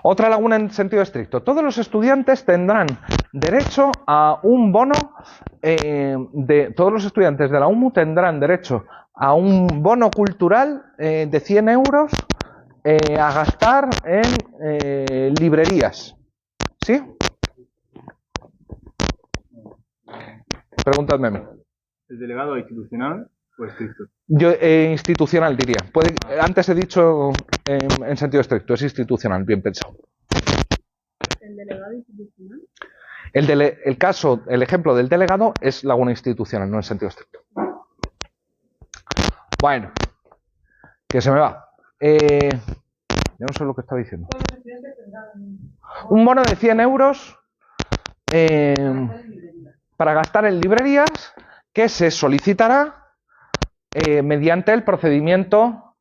Otra laguna en sentido estricto. Todos los estudiantes tendrán derecho a un bono, todos los estudiantes de la UMU tendrán derecho a un bono cultural de 100 euros a gastar en librerías. ¿Sí? Preguntadme a mí. ¿El delegado institucional o estricto? Yo institucional diría. Antes he dicho en sentido estricto, es institucional, bien pensado. ¿El delegado institucional? El ejemplo del delegado es laguna institucional, no en sentido estricto. Bueno, que se me va. Yo no sé lo que estaba diciendo. Un bono de 100 euros para gastar en librerías que se solicitará mediante el procedimiento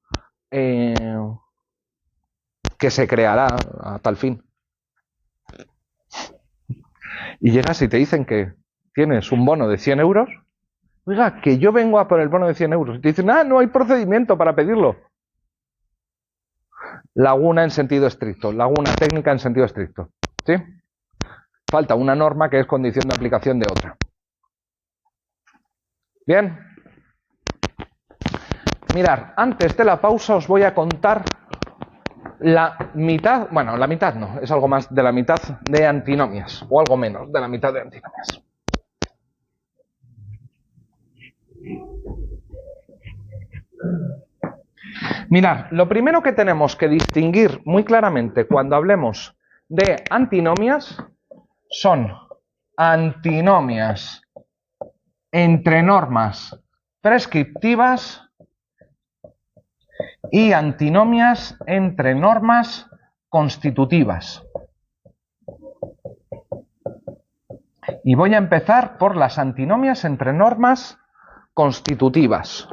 que se creará a tal fin. Y llegas y te dicen que tienes un bono de 100 euros. Oiga, que yo vengo a por el bono de 100 euros. Y te dicen, no hay procedimiento para pedirlo. Laguna en sentido estricto. Laguna técnica en sentido estricto. ¿Sí? Falta una norma que es condición de aplicación de otra. Bien. Mirad, antes de la pausa os voy a contar la mitad, bueno, la mitad no, es algo más de la mitad de antinomias, o algo menos de la mitad de antinomias. Mirad, lo primero que tenemos que distinguir muy claramente cuando hablemos de antinomias son antinomias entre normas prescriptivas y antinomias entre normas constitutivas. Y voy a empezar por las antinomias entre normas constitutivas.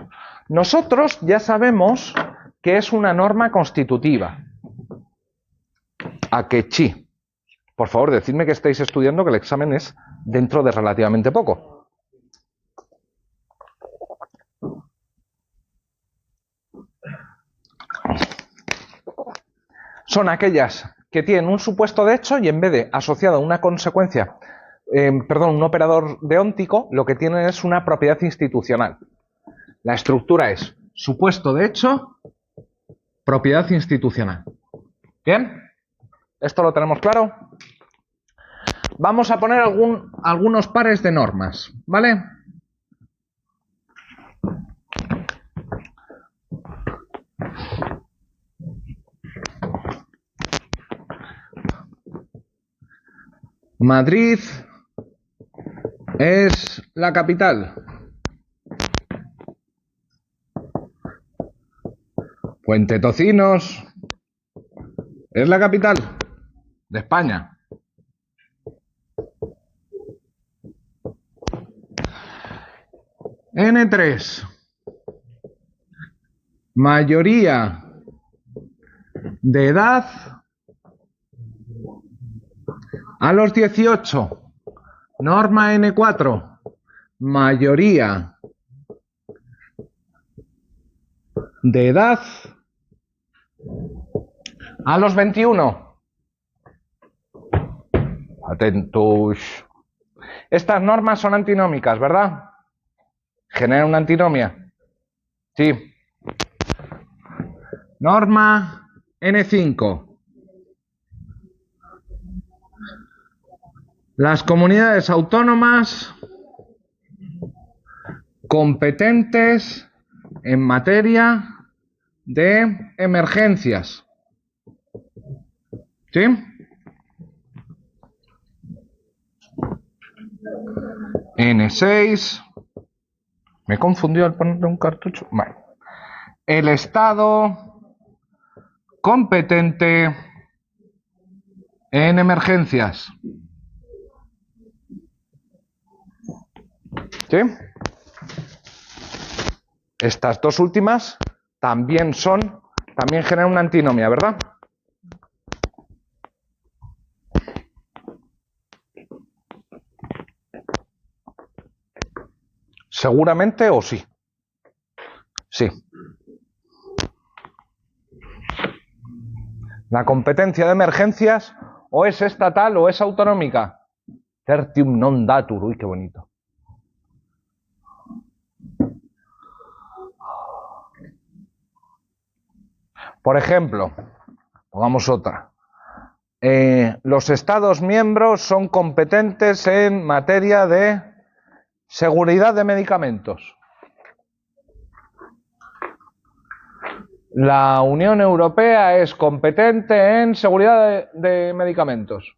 Nosotros ya sabemos que es una norma constitutiva. ¿A que sí? Por favor, decidme que estáis estudiando, que el examen es dentro de relativamente poco. Son aquellas que tienen un supuesto de hecho y en vez de asociado a una consecuencia, un operador deóntico, lo que tienen es una propiedad institucional. La estructura es supuesto de hecho, propiedad institucional. ¿Bien? ¿Esto lo tenemos claro? Vamos a poner algunos pares de normas, ¿vale? Madrid es la capital. Puente Tocinos es la capital de España. N3. Mayoría de edad a los 18. Norma N4. Mayoría de edad a los 21. Atentos. Estas normas son antinómicas, ¿verdad? ¿Generan una antinomia? Sí. Norma N5. Las comunidades autónomas competentes en materia de emergencias. ¿Sí? N6. Me he confundido al ponerle un cartucho. Vale. El Estado competente en emergencias. ¿Sí? Estas dos últimas también generan una antinomia, ¿verdad? Seguramente o sí. Sí. La competencia de emergencias o es estatal o es autonómica. Tertium non datur. Uy, qué bonito. Por ejemplo, pongamos otra. Los Estados miembros son competentes en materia de seguridad de medicamentos. La Unión Europea es competente en seguridad de medicamentos.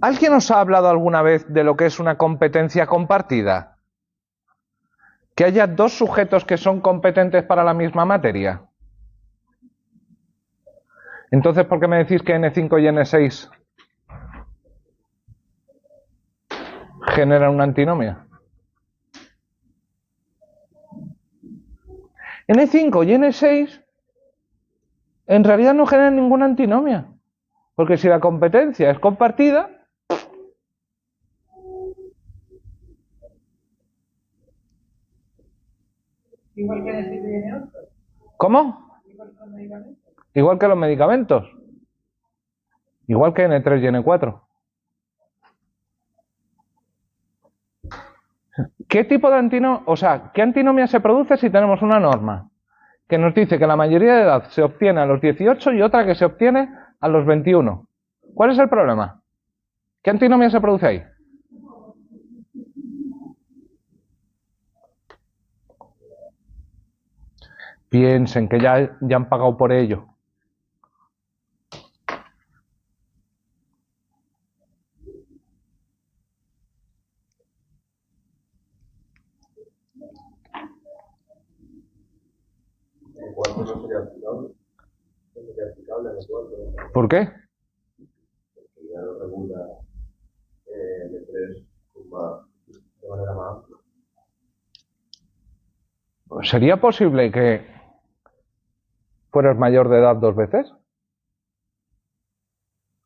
¿Alguien os ha hablado alguna vez de lo que es una competencia compartida? Que haya dos sujetos que son competentes para la misma materia. Entonces, ¿por qué me decís que N5 y N6 generan una antinomia? N5 y N6 en realidad no generan ninguna antinomia. Porque si la competencia es compartida, Igual que en el 7 y en el 8. ¿cómo? Igual que los medicamentos. Igual que los medicamentos. Igual que N3 y N4. ¿Qué tipo de antinomia, qué antinomia se produce si tenemos una norma que nos dice que la mayoría de edad se obtiene a los 18 y otra que se obtiene a los 21? ¿Cuál es el problema? ¿Qué antinomia se produce ahí? Piensen que ya han pagado por ello. ¿Cuánto no sería aplicable? No sería aplicable a nosotros. ¿Por qué? Porque ya lo regula el 3 de manera más amplia. ¿Sería posible que fueras mayor de edad 2 veces?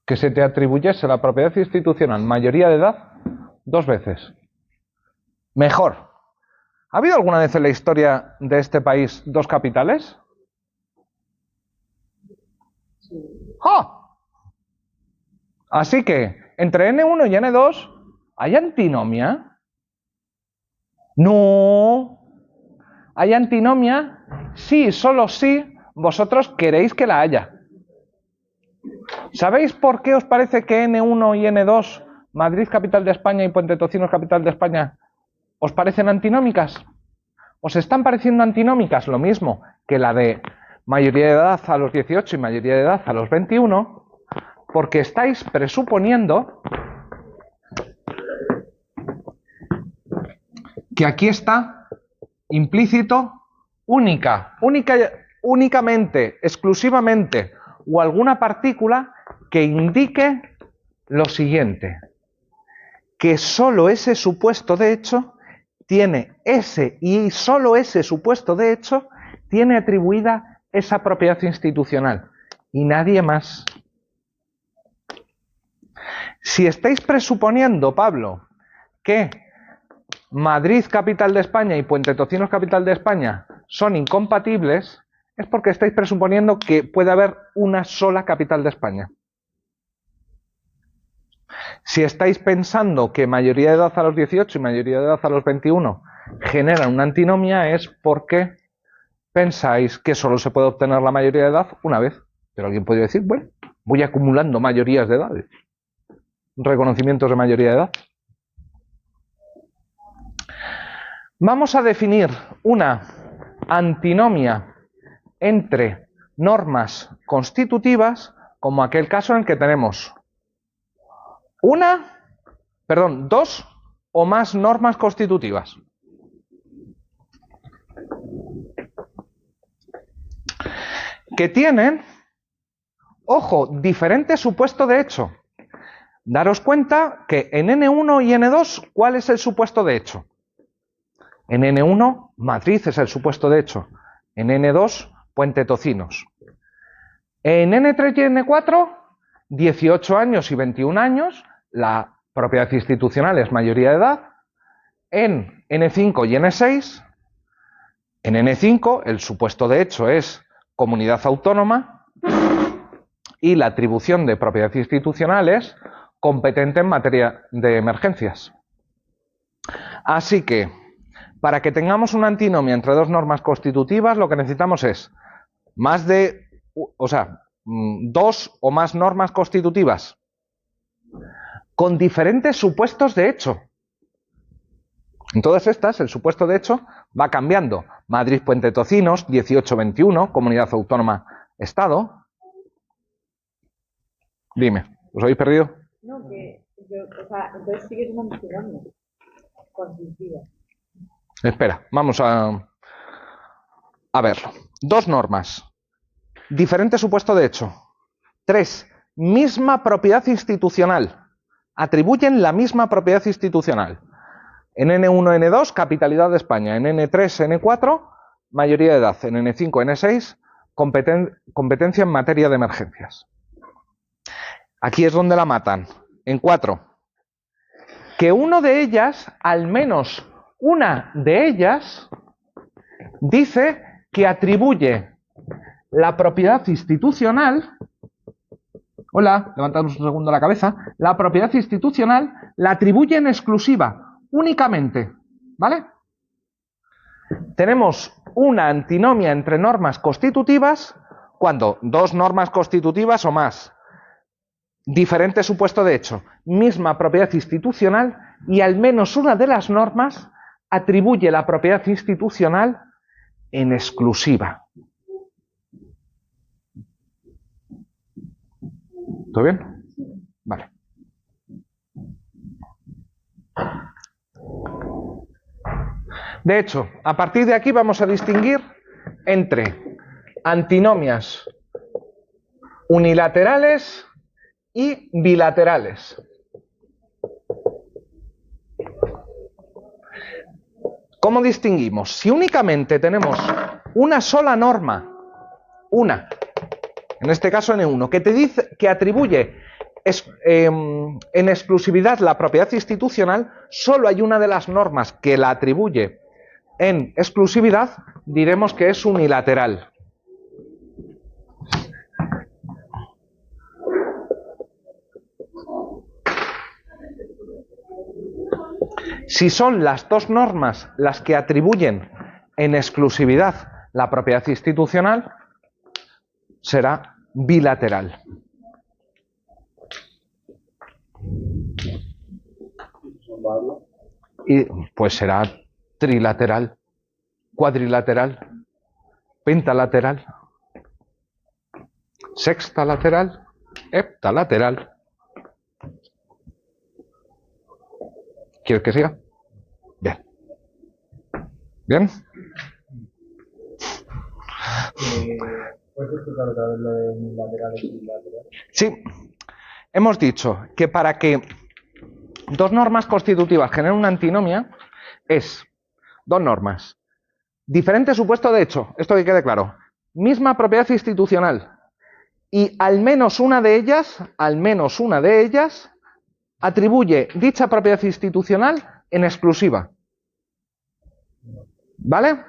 Que se te atribuyese la propiedad institucional mayoría de edad 2 veces. Mejor. ¿Ha habido alguna vez en la historia de este país 2 capitales? ¡Ah! Así que, entre N1 y N2, ¿hay antinomia? No. ¿Hay antinomia? Sí, solo sí, vosotros queréis que la haya. ¿Sabéis por qué os parece que N1 y N2, Madrid capital de España y Puente Tocinos capital de España, os parecen antinómicas? ¿Os están pareciendo antinómicas? Lo mismo que la de mayoría de edad a los 18 y mayoría de edad a los 21, porque estáis presuponiendo que aquí está implícito únicamente, exclusivamente, o alguna partícula que indique lo siguiente, que solo ese supuesto de hecho tiene ese y solo ese supuesto de hecho tiene atribuida esa propiedad institucional y nadie más. Si estáis presuponiendo, Pablo, que Madrid capital de España y Puente Tocinos capital de España son incompatibles, es porque estáis presuponiendo que puede haber una sola capital de España. Si estáis pensando que mayoría de edad a los 18 y mayoría de edad a los 21 generan una antinomia, es porque pensáis que solo se puede obtener la mayoría de edad una vez. Pero alguien podría decir, bueno, voy acumulando mayorías de edades, reconocimientos de mayoría de edad. Vamos a definir una antinomia entre normas constitutivas como aquel caso en el que tenemos dos o más normas constitutivas. Que tienen, ojo, diferente supuesto de hecho. Daros cuenta que en N1 y N2, ¿cuál es el supuesto de hecho? En N1, Madrid es el supuesto de hecho. En N2, Puente Tocinos. En N3 y N4, 18 años y 21 años, la propiedad institucional es mayoría de edad. En N5 y N6, en N5 el supuesto de hecho es comunidad autónoma y la atribución de propiedad institucional es competente en materia de emergencias. Así que, para que tengamos una antinomia entre dos normas constitutivas, lo que necesitamos es dos o más normas constitutivas con diferentes supuestos de hecho. En todas estas, el supuesto de hecho va cambiando. Madrid, Puente Tocinos, 18-21, comunidad autónoma, Estado. Dime, ¿os habéis perdido? No, que yo, entonces sigues manipulando. Constitutiva. Espera, vamos a verlo. Dos normas. Diferente supuesto de hecho. 3. Misma propiedad institucional. Atribuyen la misma propiedad institucional. En N1, N2, capitalidad de España. En N3, N4, mayoría de edad. En N5, N6, competencia en materia de emergencias. Aquí es donde la matan. En 4. Que uno de ellas, al menos una de ellas, dice que atribuye la propiedad institucional. Hola, levantamos un segundo la cabeza. La propiedad institucional la atribuye en exclusiva, únicamente. ¿Vale? Tenemos una antinomia entre normas constitutivas cuando dos normas constitutivas o más, diferente supuesto de hecho, misma propiedad institucional y al menos una de las normas atribuye la propiedad institucional en exclusiva. ¿Todo bien? Vale. De hecho, a partir de aquí vamos a distinguir entre antinomias unilaterales y bilaterales. ¿Cómo distinguimos? Si únicamente tenemos una sola norma, en este caso N1, que te dice que atribuye en exclusividad la propiedad institucional, solo hay una de las normas que la atribuye en exclusividad, diremos que es unilateral. Si son las dos normas las que atribuyen en exclusividad la propiedad institucional, será bilateral. Y pues será trilateral, cuadrilateral, pentalateral, sextalateral, heptalateral. ¿Quieres que siga? Bien. ¿Bien? ¿Puedes explicar otra vez lo de unilaterales y bilaterales? Sí. Hemos dicho que para que dos normas constitutivas generen una antinomia es dos normas. Diferente supuesto de hecho, esto que quede claro. Misma propiedad institucional. Y al menos una de ellas atribuye dicha propiedad institucional en exclusiva. ¿Vale?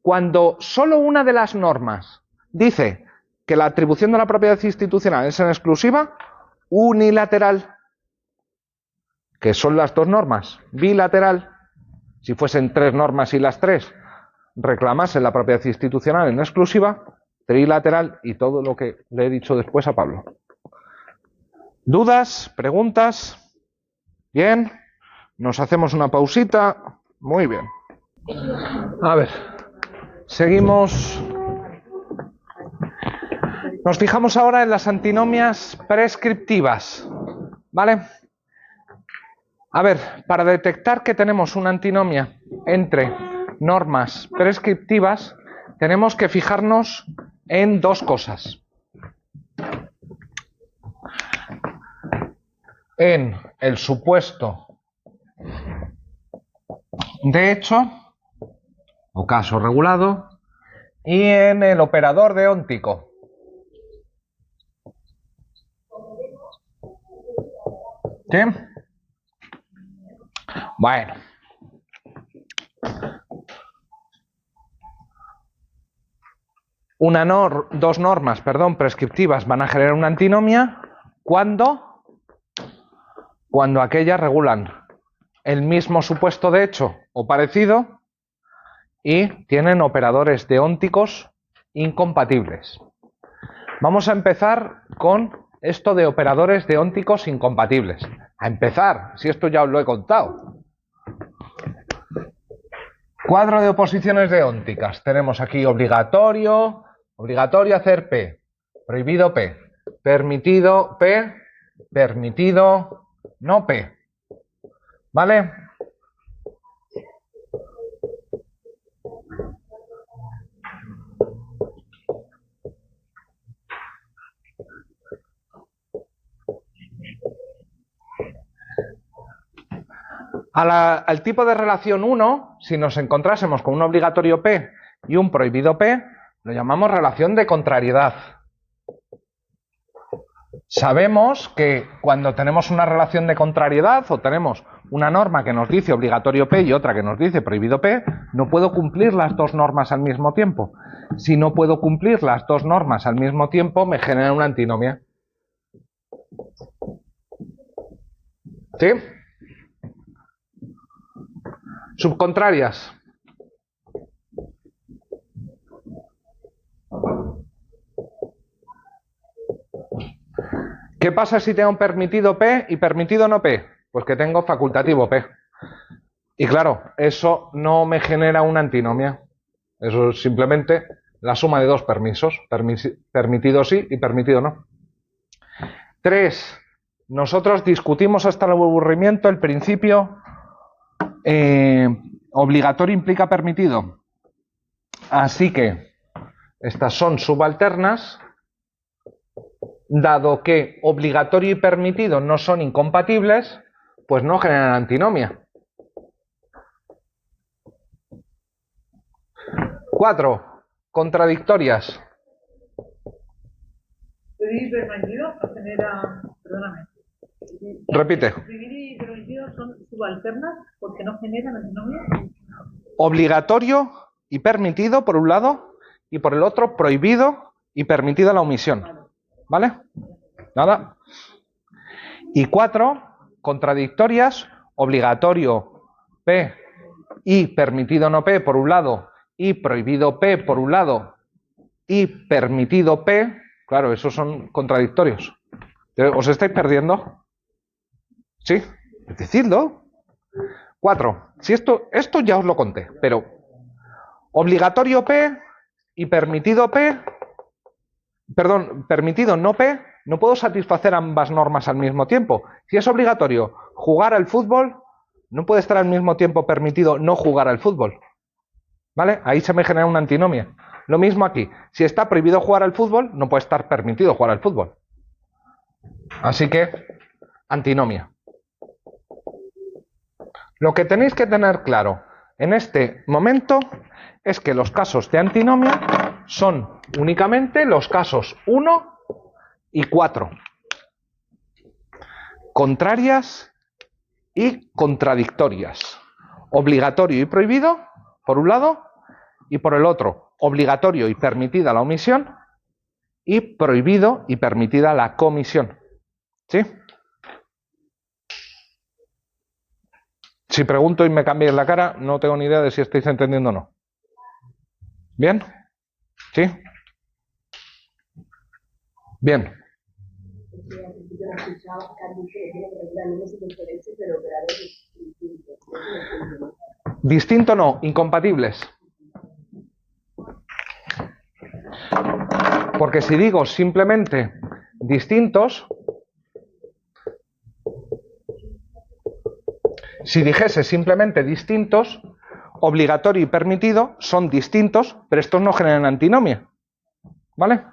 Cuando solo una de las normas dice que la atribución de la propiedad institucional es en exclusiva, unilateral, que son las dos normas, bilateral, si fuesen tres normas y las tres reclamasen la propiedad institucional en exclusiva, trilateral y todo lo que le he dicho después a Pablo. ¿Dudas? ¿Preguntas? Bien. Nos hacemos una pausita. Muy bien. A ver. Seguimos. Nos fijamos ahora en las antinomias prescriptivas. ¿Vale? A ver, para detectar que tenemos una antinomia entre normas prescriptivas, tenemos que fijarnos en dos cosas. En el supuesto de hecho o caso regulado y en el operador deóntico. ¿Sí? Bueno. Dos normas, prescriptivas van a generar una antinomia cuando aquellas regulan el mismo supuesto de hecho o parecido y tienen operadores deónticos incompatibles. Vamos a empezar con esto de operadores deónticos incompatibles. A empezar, si esto ya os lo he contado. Cuadro de oposiciones deónticas. Tenemos aquí obligatorio hacer P, prohibido P, permitido P, permitido no P. ¿Vale? Al tipo de relación 1, si nos encontrásemos con un obligatorio P y un prohibido P, lo llamamos relación de contrariedad. Sabemos que cuando tenemos una relación de contrariedad o tenemos una norma que nos dice obligatorio P y otra que nos dice prohibido P, no puedo cumplir las dos normas al mismo tiempo. Si no puedo cumplir las dos normas al mismo tiempo, me genera una antinomia. ¿Sí? Subcontrarias. ¿Qué pasa si tengo permitido P y permitido no P? Pues que tengo facultativo P. Y claro, eso no me genera una antinomia. Eso es simplemente la suma de dos permisos. Permitido sí y permitido no. 3. Nosotros discutimos hasta el aburrimiento el principio obligatorio implica permitido. Así que estas son subalternas. Dado que obligatorio y permitido no son incompatibles, pues no generan antinomia. 4. Contradictorias. Prohibido y permitido no genera, perdóname. Repite. Prohibido y permitido son subalternas porque no generan antinomia. Obligatorio y permitido por un lado y por el otro prohibido y permitida la omisión. ¿Vale? Nada. Y 4. Contradictorias. Obligatorio P y permitido no P por un lado y prohibido P por un lado y permitido P, claro, esos son contradictorios. ¿Os estáis perdiendo? ¿Sí? Decidlo. 4. Si esto ya os lo conté, pero obligatorio P y permitido P, perdón, permitido no P, no puedo satisfacer ambas normas al mismo tiempo. Si es obligatorio jugar al fútbol, no puede estar al mismo tiempo permitido no jugar al fútbol. ¿Vale? Ahí se me genera una antinomia. Lo mismo aquí. Si está prohibido jugar al fútbol, no puede estar permitido jugar al fútbol. Así que, antinomia. Lo que tenéis que tener claro en este momento es que los casos de antinomia son únicamente los casos 1 y 4. Contrarias y contradictorias. Obligatorio y prohibido, por un lado, y por el otro, obligatorio y permitida la omisión, y prohibido y permitida la comisión. ¿Sí? Si pregunto y me cambiáis la cara, no tengo ni idea de si estáis entendiendo o no. ¿Bien? ¿Sí? Bien. Distinto no, incompatibles. Porque si digo simplemente distintos, si dijese simplemente distintos, obligatorio y permitido son distintos, pero estos no generan antinomia. ¿Vale?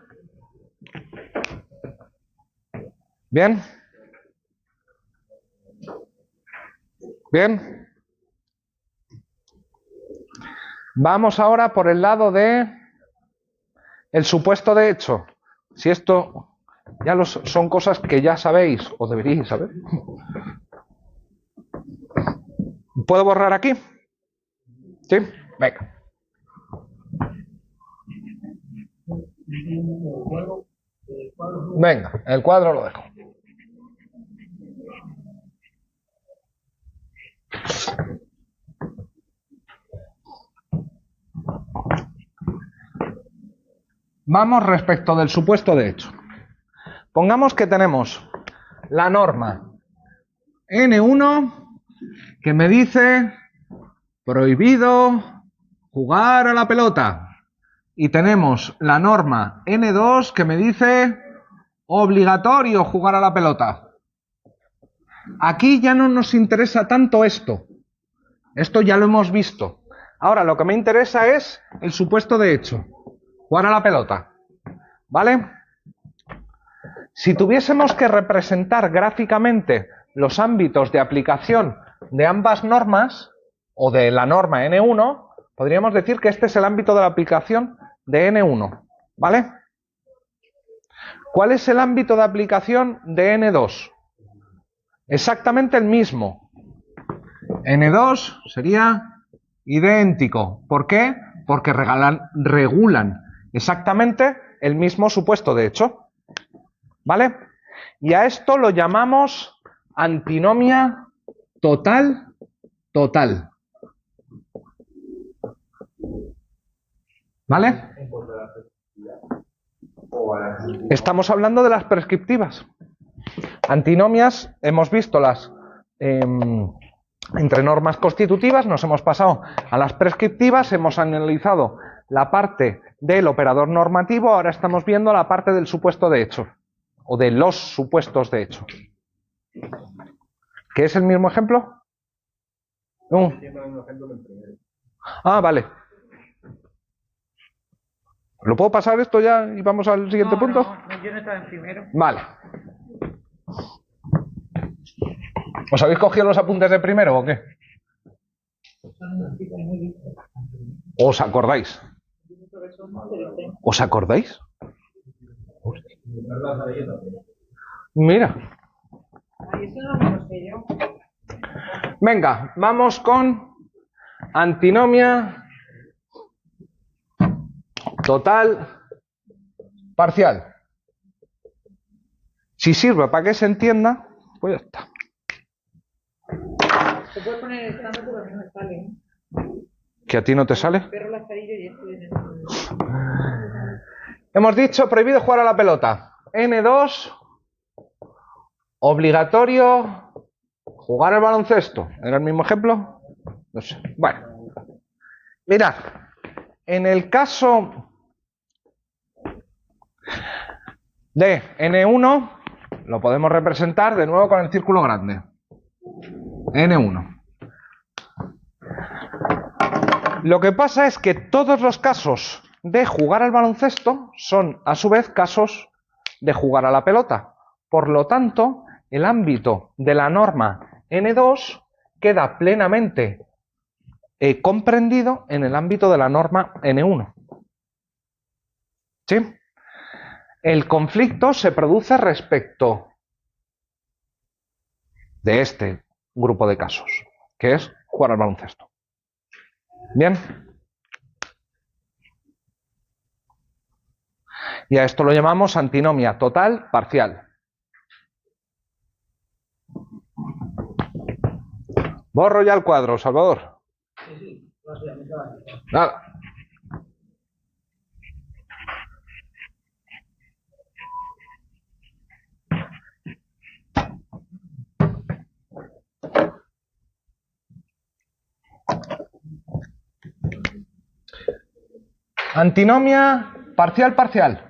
¿Bien? ¿Bien? Vamos ahora por el lado de el supuesto de hecho. Si esto ya son cosas que ya sabéis, o deberíais saber. ¿Puedo borrar aquí? ¿Sí? Venga. Venga, el cuadro lo dejo. Vamos respecto del supuesto de hecho. Pongamos que tenemos la norma N1 que me dice prohibido jugar a la pelota. Y tenemos la norma N2 que me dice obligatorio jugar a la pelota. Aquí ya no nos interesa tanto esto. Esto ya lo hemos visto. Ahora lo que me interesa es el supuesto de hecho. Jugar a la pelota. ¿Vale? Si tuviésemos que representar gráficamente los ámbitos de aplicación de ambas normas, o de la norma N1, podríamos decir que este es el ámbito de la aplicación de N1. ¿Vale? ¿Cuál es el ámbito de aplicación de N2? Exactamente el mismo. N2 sería idéntico. ¿Por qué? Porque regulan exactamente el mismo supuesto de hecho. ¿Vale? Y a esto lo llamamos antinomia total. ¿Vale? Estamos hablando de las prescriptivas. Antinomias, hemos visto las entre normas constitutivas, nos hemos pasado a las prescriptivas, hemos analizado la parte del operador normativo, ahora estamos viendo la parte del supuesto de hecho, o de los supuestos de hecho. ¿Qué es el mismo ejemplo? No. Ah, vale. ¿Lo puedo pasar esto ya y vamos al siguiente punto? No, yo no estaba en primero. Vale. ¿Os habéis cogido los apuntes de primero o qué? ¿Os acordáis? ¿Os acordáis? Mira. Venga, vamos con antinomia total parcial. Si sirve para que se entienda, pues ya está. Se puede poner el estándar, pero a mí no me sale, ¿eh? ¿Que a ti no te sale? Perro lazarillo y esto en el... Hemos dicho prohibido jugar a la pelota. N2, obligatorio jugar al baloncesto. ¿Era el mismo ejemplo? No sé. Bueno. Mirad, en el caso de N1, lo podemos representar de nuevo con el círculo grande. N1. Lo que pasa es que todos los casos de jugar al baloncesto son, a su vez, casos de jugar a la pelota. Por lo tanto, el ámbito de la norma N2 queda plenamente comprendido en el ámbito de la norma N1. ¿Sí? El conflicto se produce respecto de este grupo de casos, que es jugar al baloncesto. Bien. Y a esto lo llamamos antinomia total parcial. Borro ya el cuadro, Salvador. Sí, no sé, a mí se va a quitar. Nada. Antinomia parcial parcial.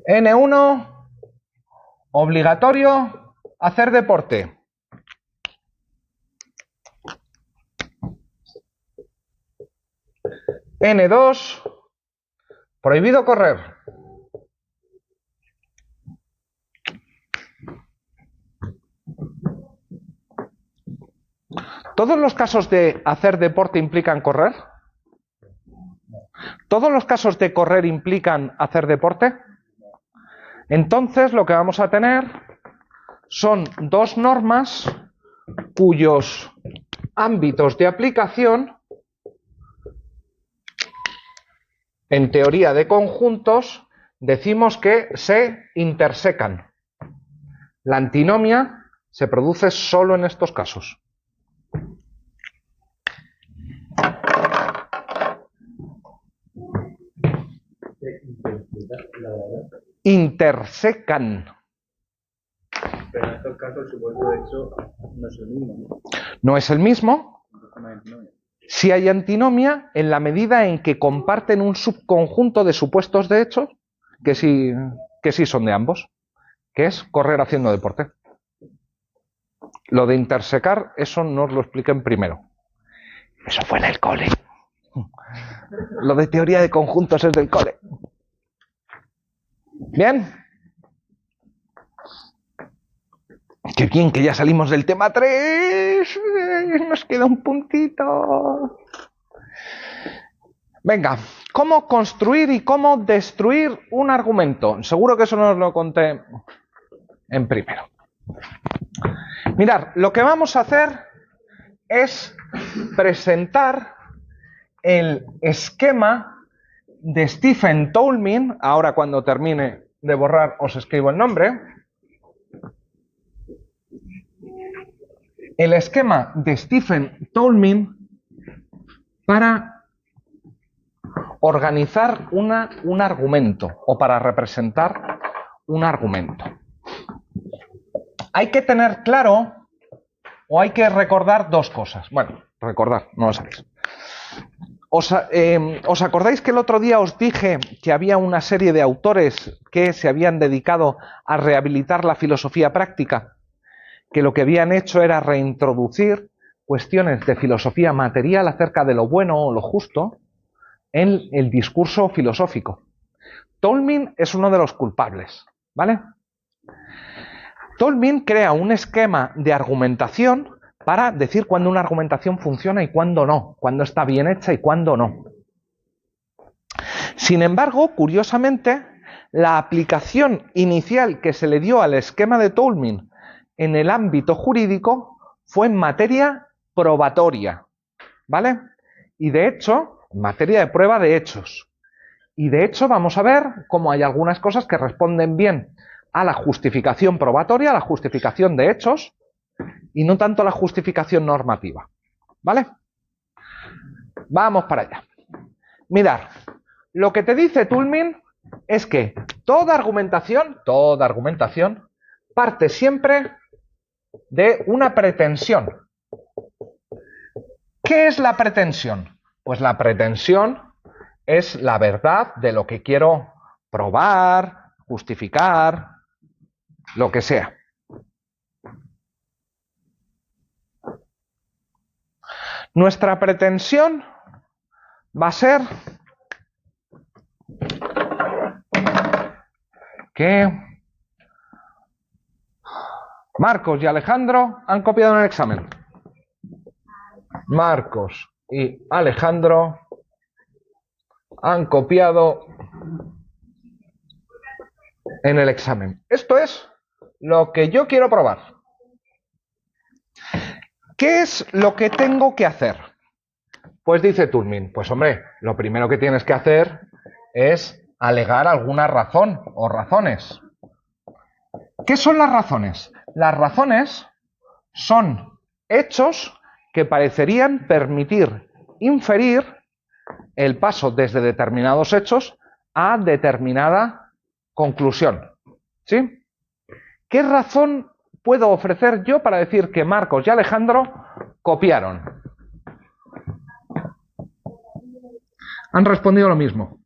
N1, obligatorio hacer deporte. N2, prohibido correr. ¿Todos los casos de hacer deporte implican correr? ¿Todos los casos de correr implican hacer deporte? Entonces lo que vamos a tener son dos normas cuyos ámbitos de aplicación en teoría de conjuntos decimos que se intersecan. La antinomia se produce solo en estos casos. Intersecan. Pero en estos casos el supuesto de hecho no es el mismo, ¿no? No es el mismo. Entonces no hay antinomia. Si hay antinomia en la medida en que comparten un subconjunto de supuestos de hechos que sí son de ambos, que es correr haciendo deporte. Lo de intersecar, eso no os lo expliqué en primero. Eso fue en el cole. Lo de teoría de conjuntos es del cole. Bien. Qué bien que ya salimos del tema 3. Nos queda un puntito. Venga, ¿cómo construir y cómo destruir un argumento? Seguro que eso no os lo conté en primero. Mirad, lo que vamos a hacer es presentar el esquema de Stephen Toulmin. Ahora cuando termine de borrar os escribo el nombre. El esquema de Stephen Toulmin para organizar un argumento o para representar un argumento. Hay que tener claro o hay que recordar dos cosas. Bueno, recordar, no lo sabéis. ¿Os acordáis que el otro día os dije que había una serie de autores que se habían dedicado a rehabilitar la filosofía práctica? Que lo que habían hecho era reintroducir cuestiones de filosofía material acerca de lo bueno o lo justo en el discurso filosófico. Toulmin es uno de los culpables, ¿vale? Toulmin crea un esquema de argumentación para decir cuándo una argumentación funciona y cuándo no, cuándo está bien hecha y cuándo no. Sin embargo, curiosamente, la aplicación inicial que se le dio al esquema de Toulmin en el ámbito jurídico fue en materia probatoria, ¿vale? Y de hecho, en materia de prueba de hechos. Y de hecho vamos a ver cómo hay algunas cosas que responden bien a la justificación probatoria, a la justificación de hechos, y no tanto a la justificación normativa, ¿vale? Vamos para allá. Mirad, lo que te dice Toulmin es que toda argumentación parte siempre de una pretensión. ¿Qué es la pretensión? Pues la pretensión es la verdad de lo que quiero probar, justificar, lo que sea. Nuestra pretensión va a ser que Marcos y Alejandro han copiado en el examen. Marcos y Alejandro han copiado en el examen. Esto es lo que yo quiero probar. ¿Qué es lo que tengo que hacer? Pues dice Toulmin, pues hombre, lo primero que tienes que hacer es alegar alguna razón o razones. ¿Qué son las razones? Las razones son hechos que parecerían permitir inferir el paso desde determinados hechos a determinada conclusión. ¿Sí? ¿Qué razón puedo ofrecer yo para decir que Marcos y Alejandro copiaron? Han respondido lo mismo.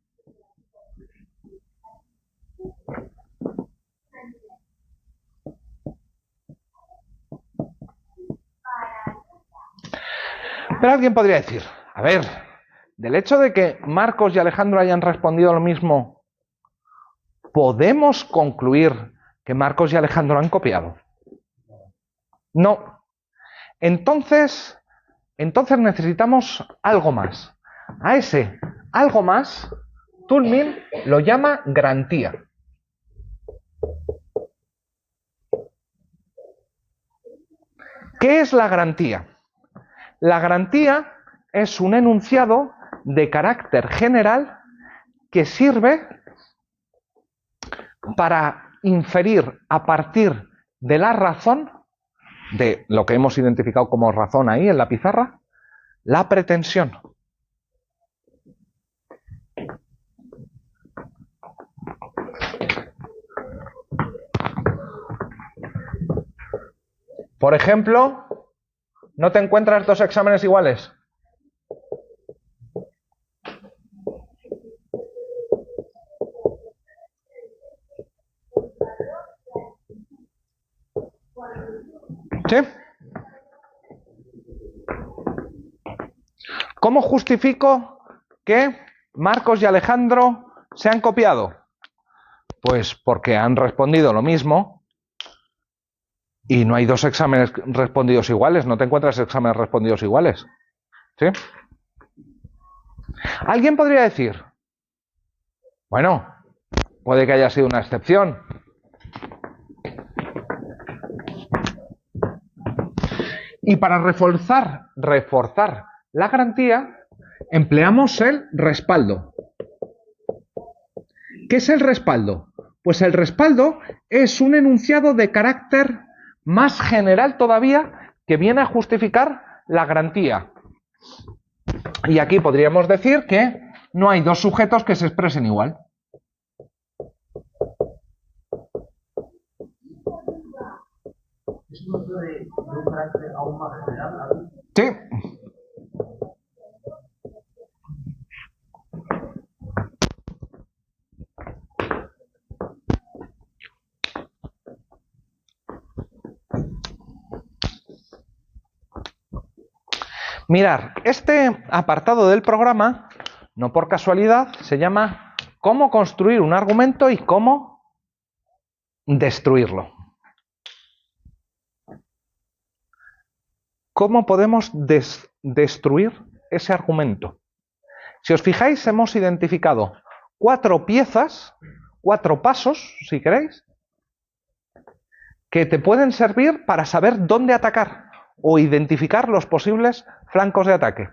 Pero alguien podría decir, a ver, del hecho de que Marcos y Alejandro hayan respondido lo mismo, ¿podemos concluir que Marcos y Alejandro han copiado? No. Entonces necesitamos algo más. A ese algo más, Toulmin lo llama garantía. ¿Qué es la garantía? La garantía es un enunciado de carácter general que sirve para inferir a partir de la razón, de lo que hemos identificado como razón ahí en la pizarra, la pretensión. Por ejemplo, ¿no te encuentras dos exámenes iguales? ¿Sí? ¿Cómo justifico que Marcos y Alejandro se han copiado? Pues porque han respondido lo mismo y no hay dos exámenes respondidos iguales. No te encuentras exámenes respondidos iguales. ¿Sí? Alguien podría decir, bueno, puede que haya sido una excepción. Y para reforzar la garantía, empleamos el respaldo. ¿Qué es el respaldo? Pues el respaldo es un enunciado de carácter más general todavía que viene a justificar la garantía. Y aquí podríamos decir que no hay dos sujetos que se expresen igual. ¿Es un uso de un carácter aún más general? Sí. Mirad, este apartado del programa, no por casualidad, se llama cómo construir un argumento y cómo destruirlo. ¿Cómo podemos destruir ese argumento? Si os fijáis, hemos identificado 4 piezas, 4 pasos, si queréis, que te pueden servir para saber dónde atacar o identificar los posibles flancos de ataque.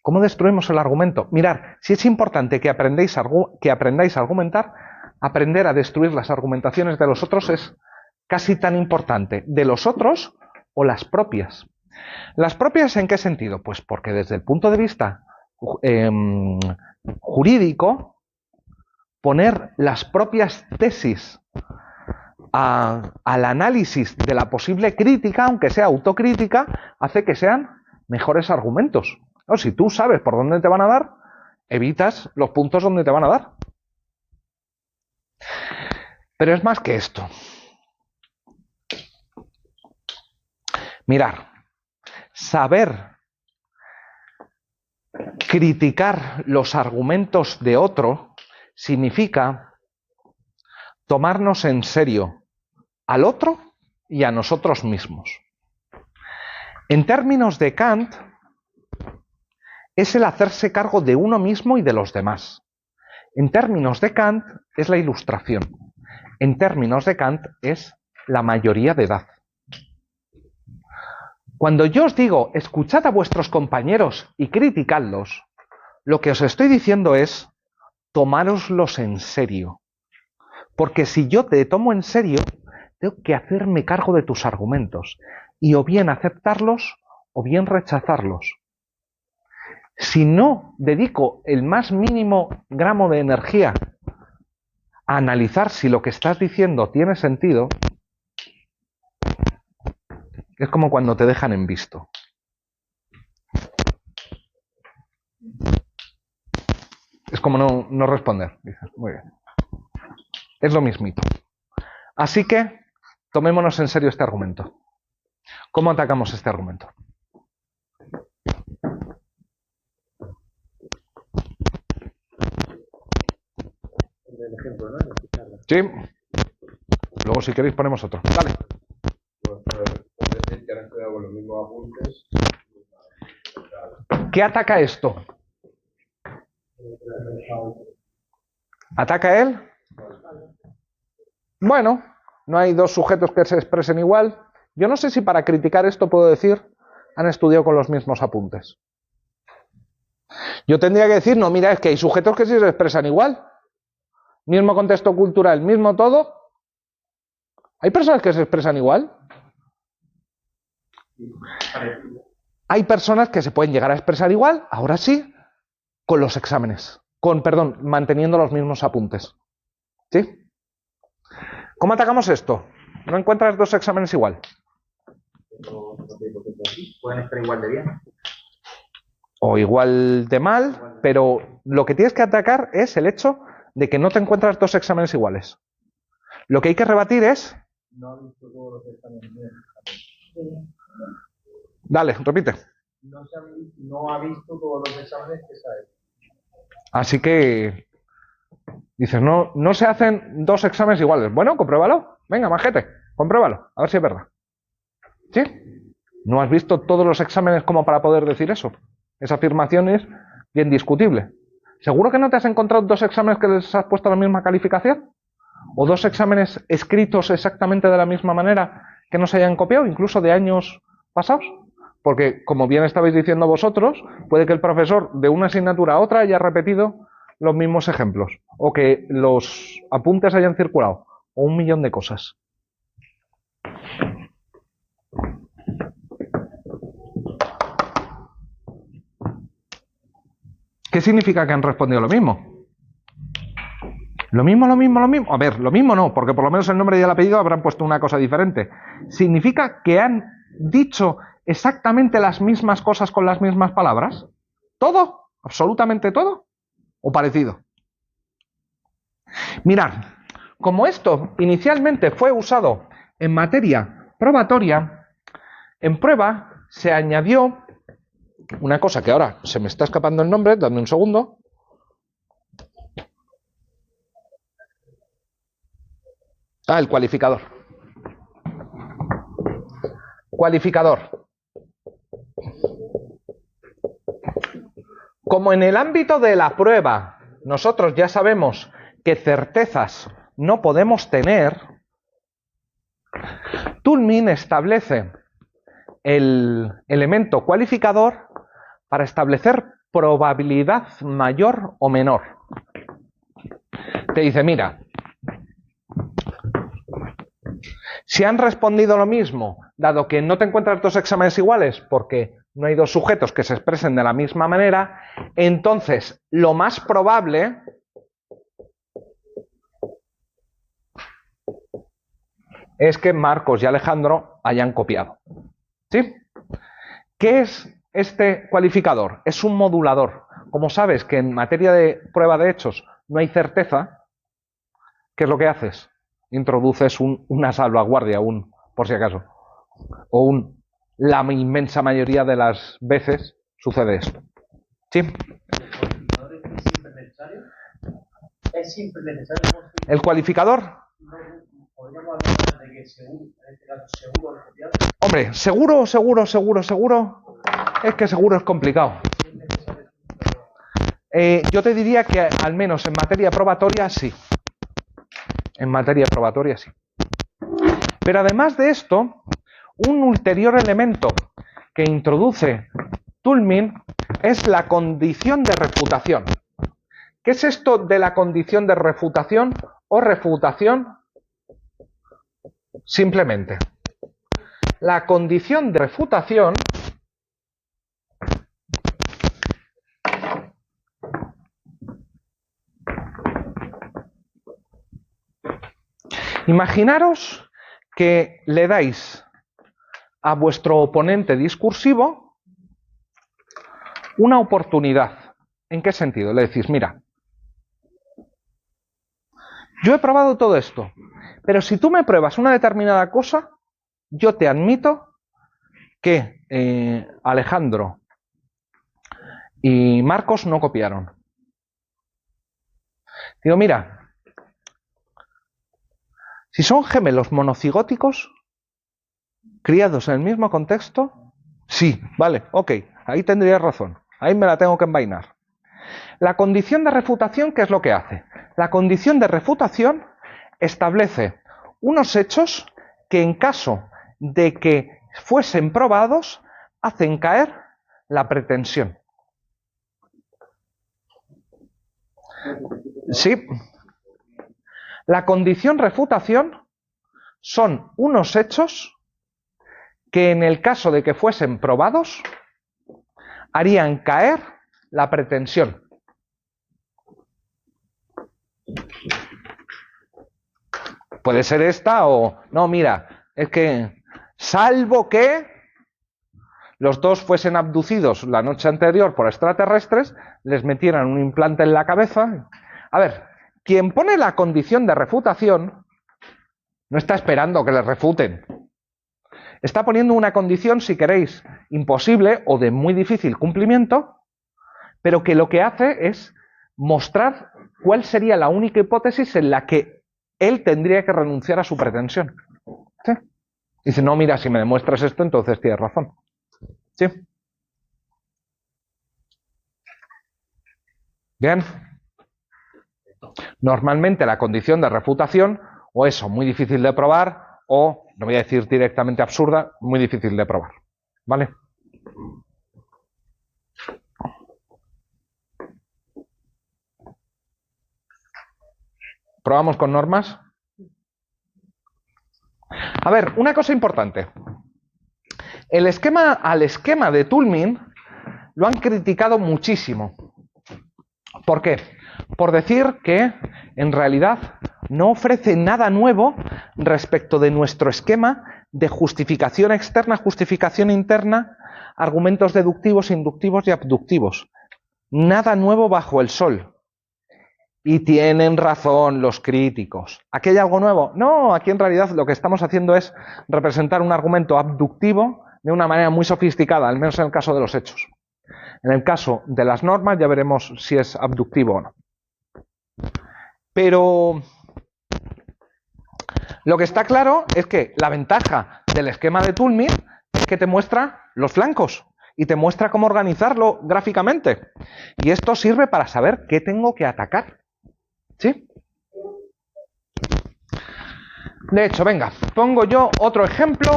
¿Cómo destruimos el argumento? Mirad, si es importante que aprendáis a argumentar, aprender a destruir las argumentaciones de los otros es casi tan importante de los otros o las propias. ¿Las propias en qué sentido? Pues porque desde el punto de vista jurídico, poner las propias tesis al análisis de la posible crítica, aunque sea autocrítica, hace que sean mejores argumentos. ¿No? Si tú sabes por dónde te van a dar, evitas los puntos donde te van a dar. Pero es más que esto. Mirar, saber criticar los argumentos de otro significa tomarnos en serio al otro y a nosotros mismos. En términos de Kant, es el hacerse cargo de uno mismo y de los demás. En términos de Kant, es la ilustración. En términos de Kant, es la mayoría de edad. Cuando yo os digo, escuchad a vuestros compañeros y criticadlos, lo que os estoy diciendo es, tomároslos en serio. Porque si yo te tomo en serio, tengo que hacerme cargo de tus argumentos. Y o bien aceptarlos, o bien rechazarlos. Si no dedico el más mínimo gramo de energía a analizar si lo que estás diciendo tiene sentido, es como cuando te dejan en visto. Es como no responder. Dices, muy bien. Es lo mismito. Así que tomémonos en serio este argumento. ¿Cómo atacamos este argumento? El ejemplo, ¿no? Sí. Luego si queréis ponemos otro. Dale. Pues decir que han estudiado con los mismos apuntes. ¿Qué ataca esto? ¿Ataca él? Bueno, no hay dos sujetos que se expresen igual. Yo no sé si para criticar esto puedo decir han estudiado con los mismos apuntes. Yo tendría que decir, no, mira, es que hay sujetos que sí se expresan igual. Mismo contexto cultural, mismo todo. ¿Hay personas que se expresan igual? Hay personas que se pueden llegar a expresar igual, ahora sí, con los exámenes. Manteniendo los mismos apuntes. ¿Sí? ¿Cómo atacamos esto? ¿No encuentras dos exámenes igual? Pueden estar igual de bien. O igual de mal, pero lo que tienes que atacar es el hecho de que no te encuentras dos exámenes iguales. Lo que hay que rebatir es... No ha visto todos los exámenes bien. Dale, repite. No ha visto todos los exámenes que sabe. Así que... Dices, no se hacen dos exámenes iguales. Bueno, compruébalo. Venga, majete, compruébalo. A ver si es verdad. ¿Sí? ¿No has visto todos los exámenes como para poder decir eso? Esa afirmación es bien discutible. ¿Seguro que no te has encontrado dos exámenes que les has puesto la misma calificación? ¿O dos exámenes escritos exactamente de la misma manera que no se hayan copiado, incluso de años pasados? Porque, como bien estabais diciendo vosotros, puede que el profesor de una asignatura a otra haya repetido los mismos ejemplos, o que los apuntes hayan circulado, o un millón de cosas. ¿Qué significa que han respondido lo mismo? ¿Lo mismo? A ver, lo mismo no, porque por lo menos el nombre y el apellido habrán puesto una cosa diferente. ¿Significa que han dicho exactamente las mismas cosas con las mismas palabras? ¿Todo? ¿Absolutamente todo? ¿O parecido? Mirad, como esto inicialmente fue usado en materia probatoria, en prueba se añadió una cosa que ahora se me está escapando el nombre, dadme un segundo. El cualificador. Cualificador. Como en el ámbito de la prueba nosotros ya sabemos que certezas no podemos tener, Toulmin establece el elemento cualificador para establecer probabilidad mayor o menor. Te dice, mira, Si han respondido lo mismo, dado que no te encuentras dos exámenes iguales, porque no hay dos sujetos que se expresen de la misma manera, entonces lo más probable es que Marcos y Alejandro hayan copiado. ¿Sí? ¿Qué es este cualificador? Es un modulador. Como sabes que en materia de prueba de hechos no hay certeza, ¿qué es lo que haces? Introduces una salvaguardia, por si acaso. O la inmensa mayoría de las veces sucede esto. ¿Sí? ¿Es siempre necesario? ¿El cualificador? ¿Podríamos hablar de que seguro, en este caso, seguro es copiado? Hombre, seguro. Es que seguro es complicado. Yo te diría que al menos en materia probatoria sí. En materia probatoria sí. Pero además de esto, un ulterior elemento que introduce Toulmin es la condición de refutación. ¿Qué es esto de la condición de refutación o refutación? Simplemente, la condición de refutación imaginaros que le dais a vuestro oponente discursivo una oportunidad. ¿En qué sentido? Le decís, mira, yo he probado todo esto, pero si tú me pruebas una determinada cosa, yo te admito que Alejandro y Marcos no copiaron. Digo, mira, si son gemelos monocigóticos, criados en el mismo contexto, sí, vale, ok, ahí tendrías razón, ahí me la tengo que envainar. La condición de refutación, ¿qué es lo que hace? La condición de refutación establece unos hechos que en caso de que fuesen probados, hacen caer la pretensión. Sí. La condición refutación son unos hechos que en el caso de que fuesen probados, harían caer la pretensión. Puede ser esta o... No, mira, es que salvo que los dos fuesen abducidos la noche anterior por extraterrestres, les metieran un implante en la cabeza. A ver, quien pone la condición de refutación no está esperando que les refuten. Está poniendo una condición, si queréis, imposible o de muy difícil cumplimiento, pero que lo que hace es mostrar cuál sería la única hipótesis en la que él tendría que renunciar a su pretensión. ¿Sí? Dice, no, mira, si me demuestras esto, entonces tienes razón. ¿Sí? Bien. Normalmente la condición de refutación, o eso, muy difícil de probar, o, no voy a decir directamente absurda, muy difícil de probar. ¿Vale? ¿Probamos con normas? A ver, una cosa importante. Al esquema de Toulmin lo han criticado muchísimo. ¿Por qué? Por decir que en realidad no ofrece nada nuevo respecto de nuestro esquema de justificación externa, justificación interna, argumentos deductivos, inductivos y abductivos. Nada nuevo bajo el sol. Y tienen razón los críticos. ¿Aquí hay algo nuevo? No, aquí en realidad lo que estamos haciendo es representar un argumento abductivo de una manera muy sofisticada, al menos en el caso de los hechos. En el caso de las normas ya veremos si es abductivo o no. Pero lo que está claro es que la ventaja del esquema de Toulmin es que te muestra los flancos y te muestra cómo organizarlo gráficamente. Y esto sirve para saber qué tengo que atacar. ¿Sí? De hecho, venga, pongo yo otro ejemplo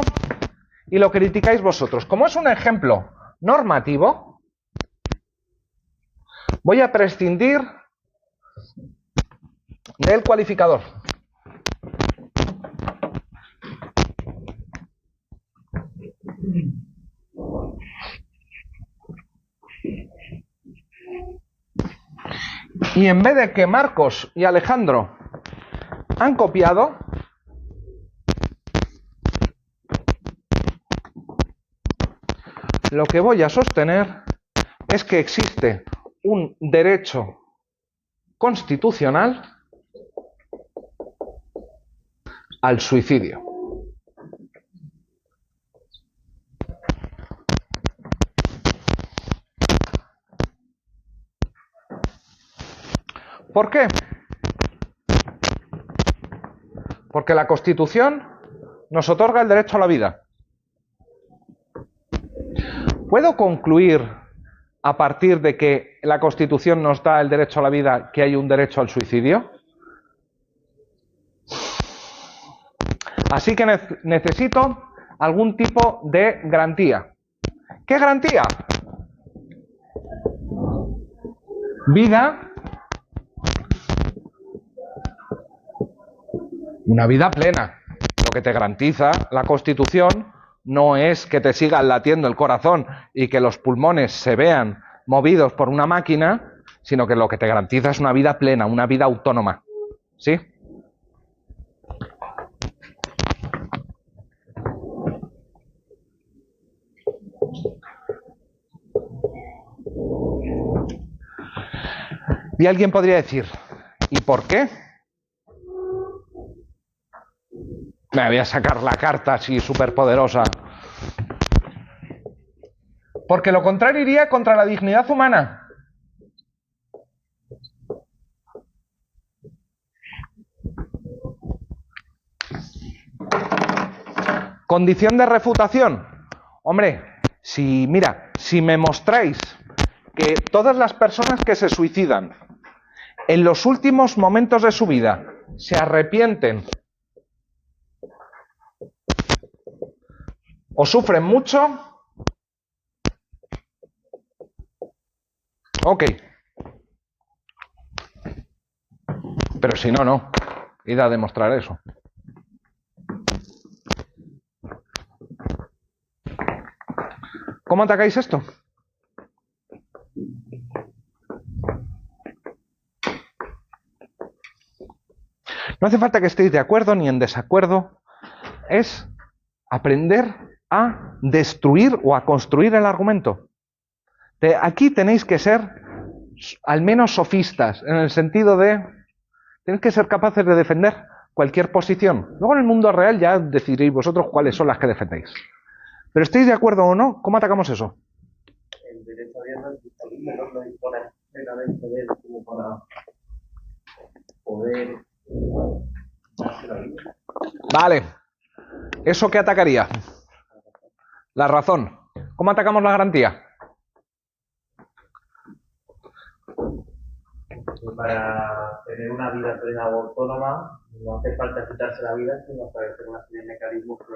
y lo criticáis vosotros. Como es un ejemplo normativo, voy a prescindir del cualificador. Y en vez de que Marcos y Alejandro han copiado, lo que voy a sostener es que existe un derecho constitucional al suicidio. ¿Por qué? Porque la Constitución nos otorga el derecho a la vida. ¿Puedo concluir a partir de que la Constitución nos da el derecho a la vida que hay un derecho al suicidio? Así que necesito algún tipo de garantía. ¿Qué garantía? Vida. Una vida plena. Lo que te garantiza la Constitución no es que te siga latiendo el corazón y que los pulmones se vean movidos por una máquina, sino que lo que te garantiza es una vida plena, una vida autónoma. ¿Sí? Y alguien podría decir, ¿y por qué? Me voy a sacar la carta así súper poderosa. Porque lo contrario iría contra la dignidad humana. Condición de refutación. Hombre, si me mostráis que todas las personas que se suicidan en los últimos momentos de su vida se arrepienten o sufren mucho, ok. Pero si no, no. Id a demostrar eso. ¿Cómo atacáis esto? No hace falta que estéis de acuerdo ni en desacuerdo. Es aprender a destruir o a construir el argumento. Aquí tenéis que ser al menos sofistas, en el sentido de tenéis que ser capaces de defender cualquier posición. Luego en el mundo real ya decidiréis vosotros cuáles son las que defendéis. Pero estéis de acuerdo o no, ¿cómo atacamos eso? El derecho a vida no dispone plenamente de él como para poder darse la vida. Vale. ¿Eso qué atacaría? La razón. ¿Cómo atacamos la garantía? Para tener una vida plena o autónoma no hace falta quitarse la vida, sino establecer una serie de mecanismos que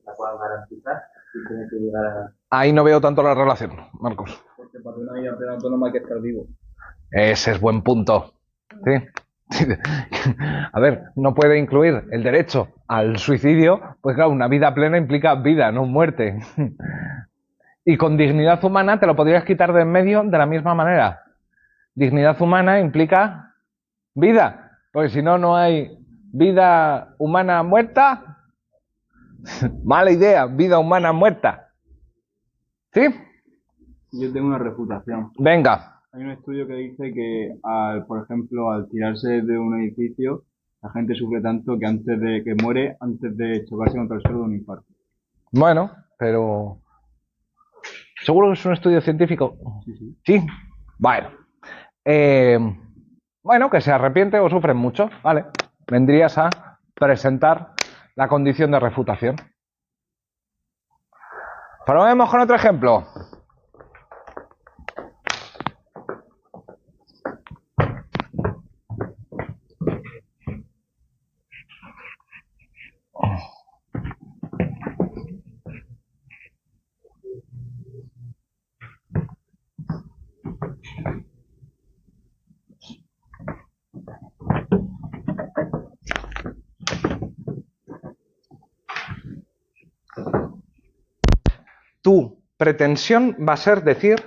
la puedan garantizar y tiene que llegar a... Ahí no veo tanto la relación, Marcos. Porque para tener una vida plena autónoma hay que estar vivo. Ese es buen punto. ¿Sí? A ver, no puede incluir el derecho al suicidio, pues claro, una vida plena implica vida, no muerte. Y con dignidad humana te lo podrías quitar de en medio de la misma manera. Dignidad humana implica vida, porque si no, no hay vida humana muerta. Mala idea, vida humana muerta. ¿Sí? Yo tengo una refutación. Venga. Hay un estudio que dice que, por ejemplo, al tirarse de un edificio, la gente sufre tanto que muere antes de chocarse contra el suelo de un infarto. Bueno, pero... ¿Seguro que es un estudio científico? Sí. Sí. Bueno. Bueno, que se arrepiente o sufren mucho, ¿vale? Vendrías a presentar la condición de refutación. Probemos con otro ejemplo. Tu pretensión va a ser decir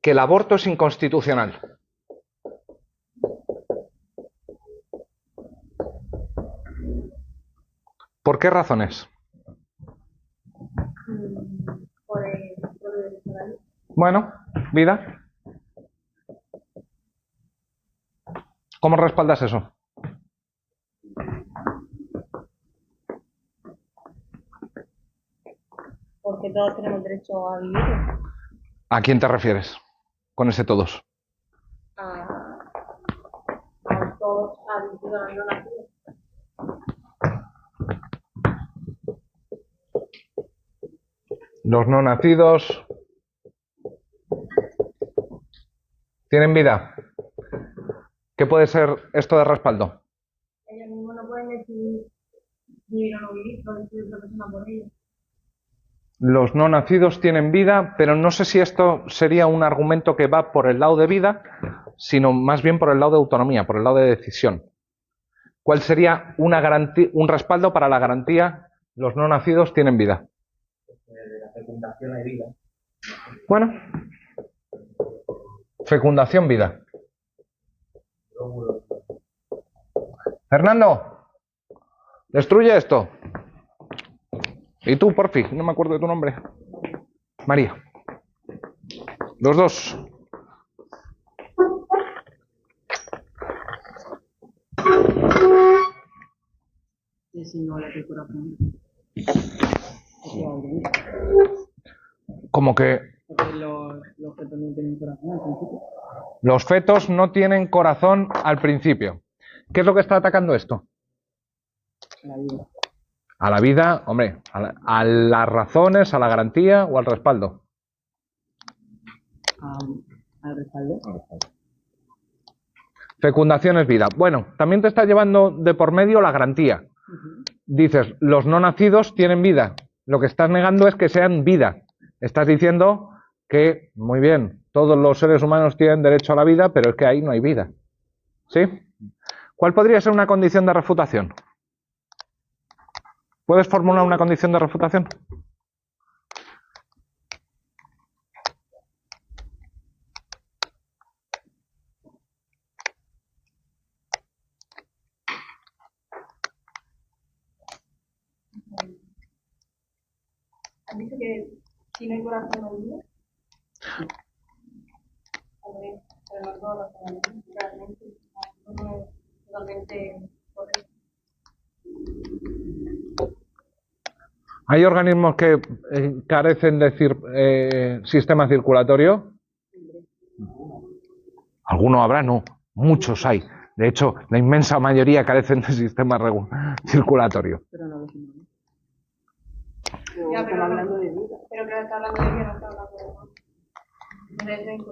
que el aborto es inconstitucional. ¿Por qué razones? Por el salario. Bueno, vida. ¿Cómo respaldas eso? Porque todos tenemos derecho a vivir. ¿A quién te refieres con ese todos? A todos, a ciudadanos nacidos. Los no nacidos tienen vida. ¿Qué puede ser esto de respaldo? Ellos mismos no pueden decidir vivir o no vivir, lo decide otra persona por ellos. Los no nacidos tienen vida, pero no sé si esto sería un argumento que va por el lado de vida, sino más bien por el lado de autonomía, por el lado de decisión. ¿Cuál sería una garantía, un respaldo para la garantía? Los no nacidos tienen vida. De la fecundación hay vida. Bueno, fecundación, vida. Fernando, destruye esto. Y tú, porfi, no me acuerdo de tu nombre. María. Los dos. Y si no le corazón. Como que Porque los que también tienen corazón al principio. los fetos no tienen corazón al principio. ¿Qué es lo que está atacando esto? La vida. A la vida, hombre, a las razones, a la garantía o al respaldo. Al respaldo. Fecundación es vida. Bueno, también te está llevando de por medio la garantía. Dices, los no nacidos tienen vida. Lo que estás negando es que sean vida. Estás diciendo que, muy bien, todos los seres humanos tienen derecho a la vida, pero es que ahí no hay vida. ¿Sí? ¿Cuál podría ser una condición de refutación? ¿Puedes formular una condición de refutación? ¿Has dicho que si no hay corazón no hay vida? Hombre, pero no todos los tenemos, realmente. No es totalmente correcto. ¿Hay organismos que carecen de sistema circulatorio? Algunos habrá, no. Muchos hay. De hecho, la inmensa mayoría carecen de sistema circulatorio. Pero no los humanos. Ya, pero hablando de vida. Pero que está hablando de vida, no está hablando de vida.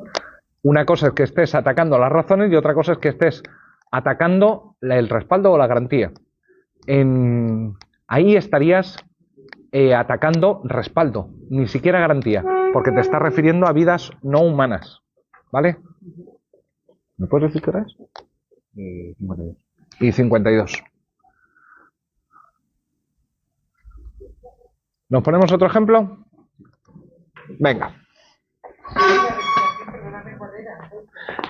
Una cosa es que estés atacando las razones y otra cosa es que estés atacando el respaldo o la garantía. Ahí estarías atacando respaldo, ni siquiera garantía, porque te estás refiriendo a vidas no humanas. ¿Vale? ¿Me puedes decir qué hora es? 52. Y 52. ¿Nos ponemos otro ejemplo? Venga.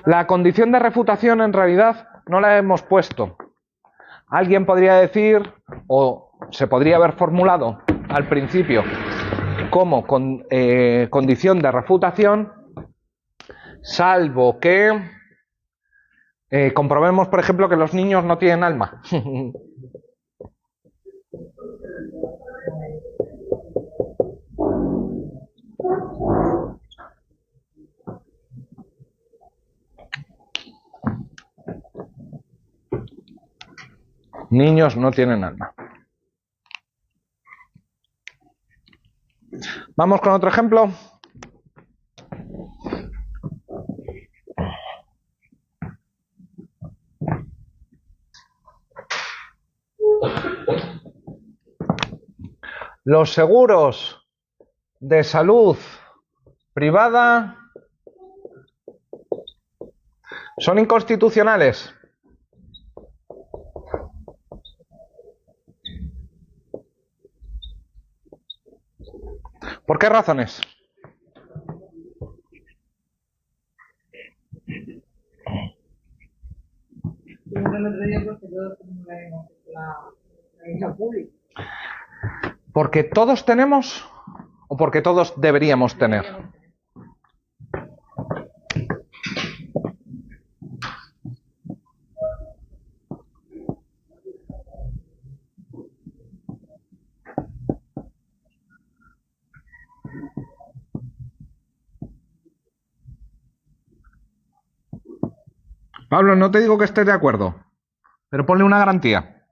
La condición de refutación en realidad no la hemos puesto. Alguien podría decir, o se podría haber formulado al principio como condición de refutación, salvo que comprobemos, por ejemplo, que los niños no tienen alma. Niños no tienen alma. Vamos con otro ejemplo. Los seguros de salud privada son inconstitucionales. ¿Por qué razones? El otro día porque todos tenemos la misma pública. ¿Porque todos tenemos o porque todos deberíamos tener? Pablo, no te digo que estés de acuerdo, pero ponle una garantía.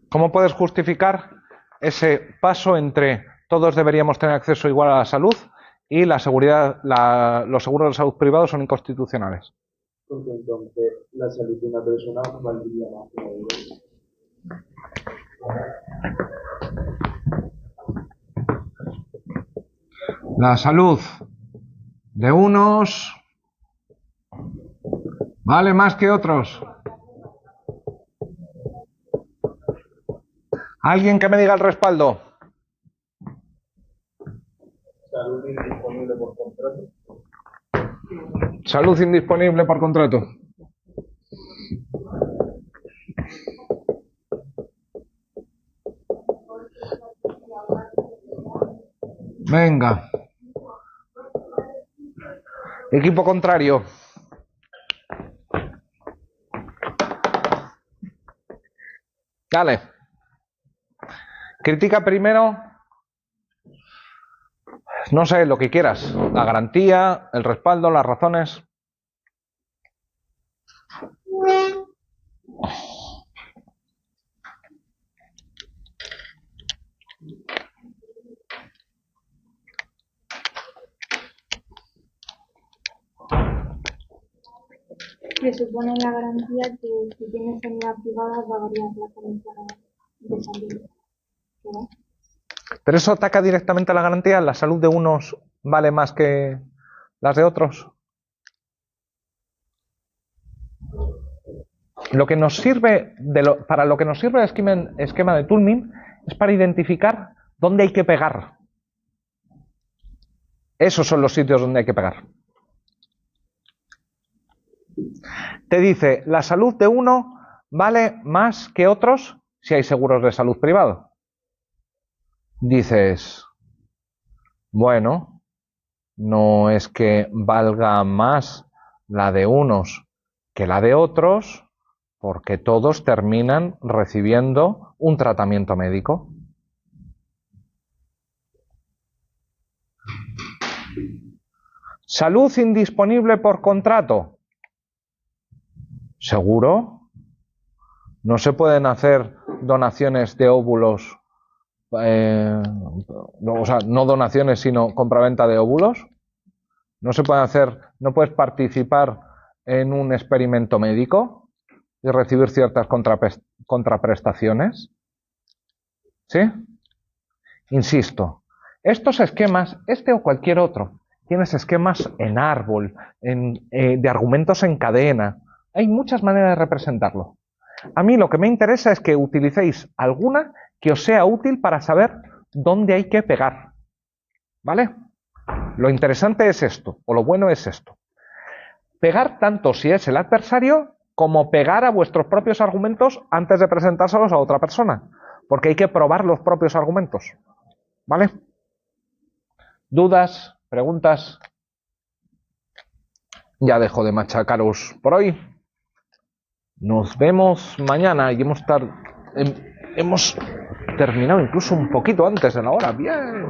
¿Cómo puedes justificar ese paso entre todos deberíamos tener acceso igual a la salud y la seguridad, los seguros de salud privados son inconstitucionales? Porque entonces la salud de una persona valdría más que la de otra. La salud de unos vale más que otros. ¿Alguien que me diga el respaldo? Salud indisponible por contrato. Salud indisponible por contrato. Venga. Equipo contrario. Dale. Critica primero, no sé, lo que quieras. La garantía, el respaldo, las razones. Presupone la garantía que si tienes sanidad privada pagarías la carencia de salud. ¿Verdad? Pero eso ataca directamente a la garantía. ¿La salud de unos vale más que las de otros? Lo que nos sirve para lo que nos sirve el esquema de Toulmin es para identificar dónde hay que pegar. Esos son los sitios donde hay que pegar. Te dice, la salud de uno vale más que otros si hay seguros de salud privado. Dices, bueno, no es que valga más la de unos que la de otros, porque todos terminan recibiendo un tratamiento médico. Salud indisponible por contrato. ¿Seguro? No se pueden hacer donaciones de óvulos, o sea, no donaciones, sino compraventa de óvulos. No se puede hacer, no puedes participar en un experimento médico y recibir ciertas contraprestaciones. ¿Sí? Insisto, estos esquemas, este o cualquier otro, tienes esquemas en árbol, de argumentos en cadena. Hay muchas maneras de representarlo. A mí lo que me interesa es que utilicéis alguna que os sea útil para saber dónde hay que pegar. ¿Vale? Lo interesante es esto, o lo bueno es esto. Pegar tanto si es el adversario, como pegar a vuestros propios argumentos antes de presentárselos a otra persona. Porque hay que probar los propios argumentos. ¿Vale? ¿Dudas? ¿Preguntas? Ya dejo de machacaros por hoy. Nos vemos mañana y hemos terminado incluso un poquito antes de la hora. Bien.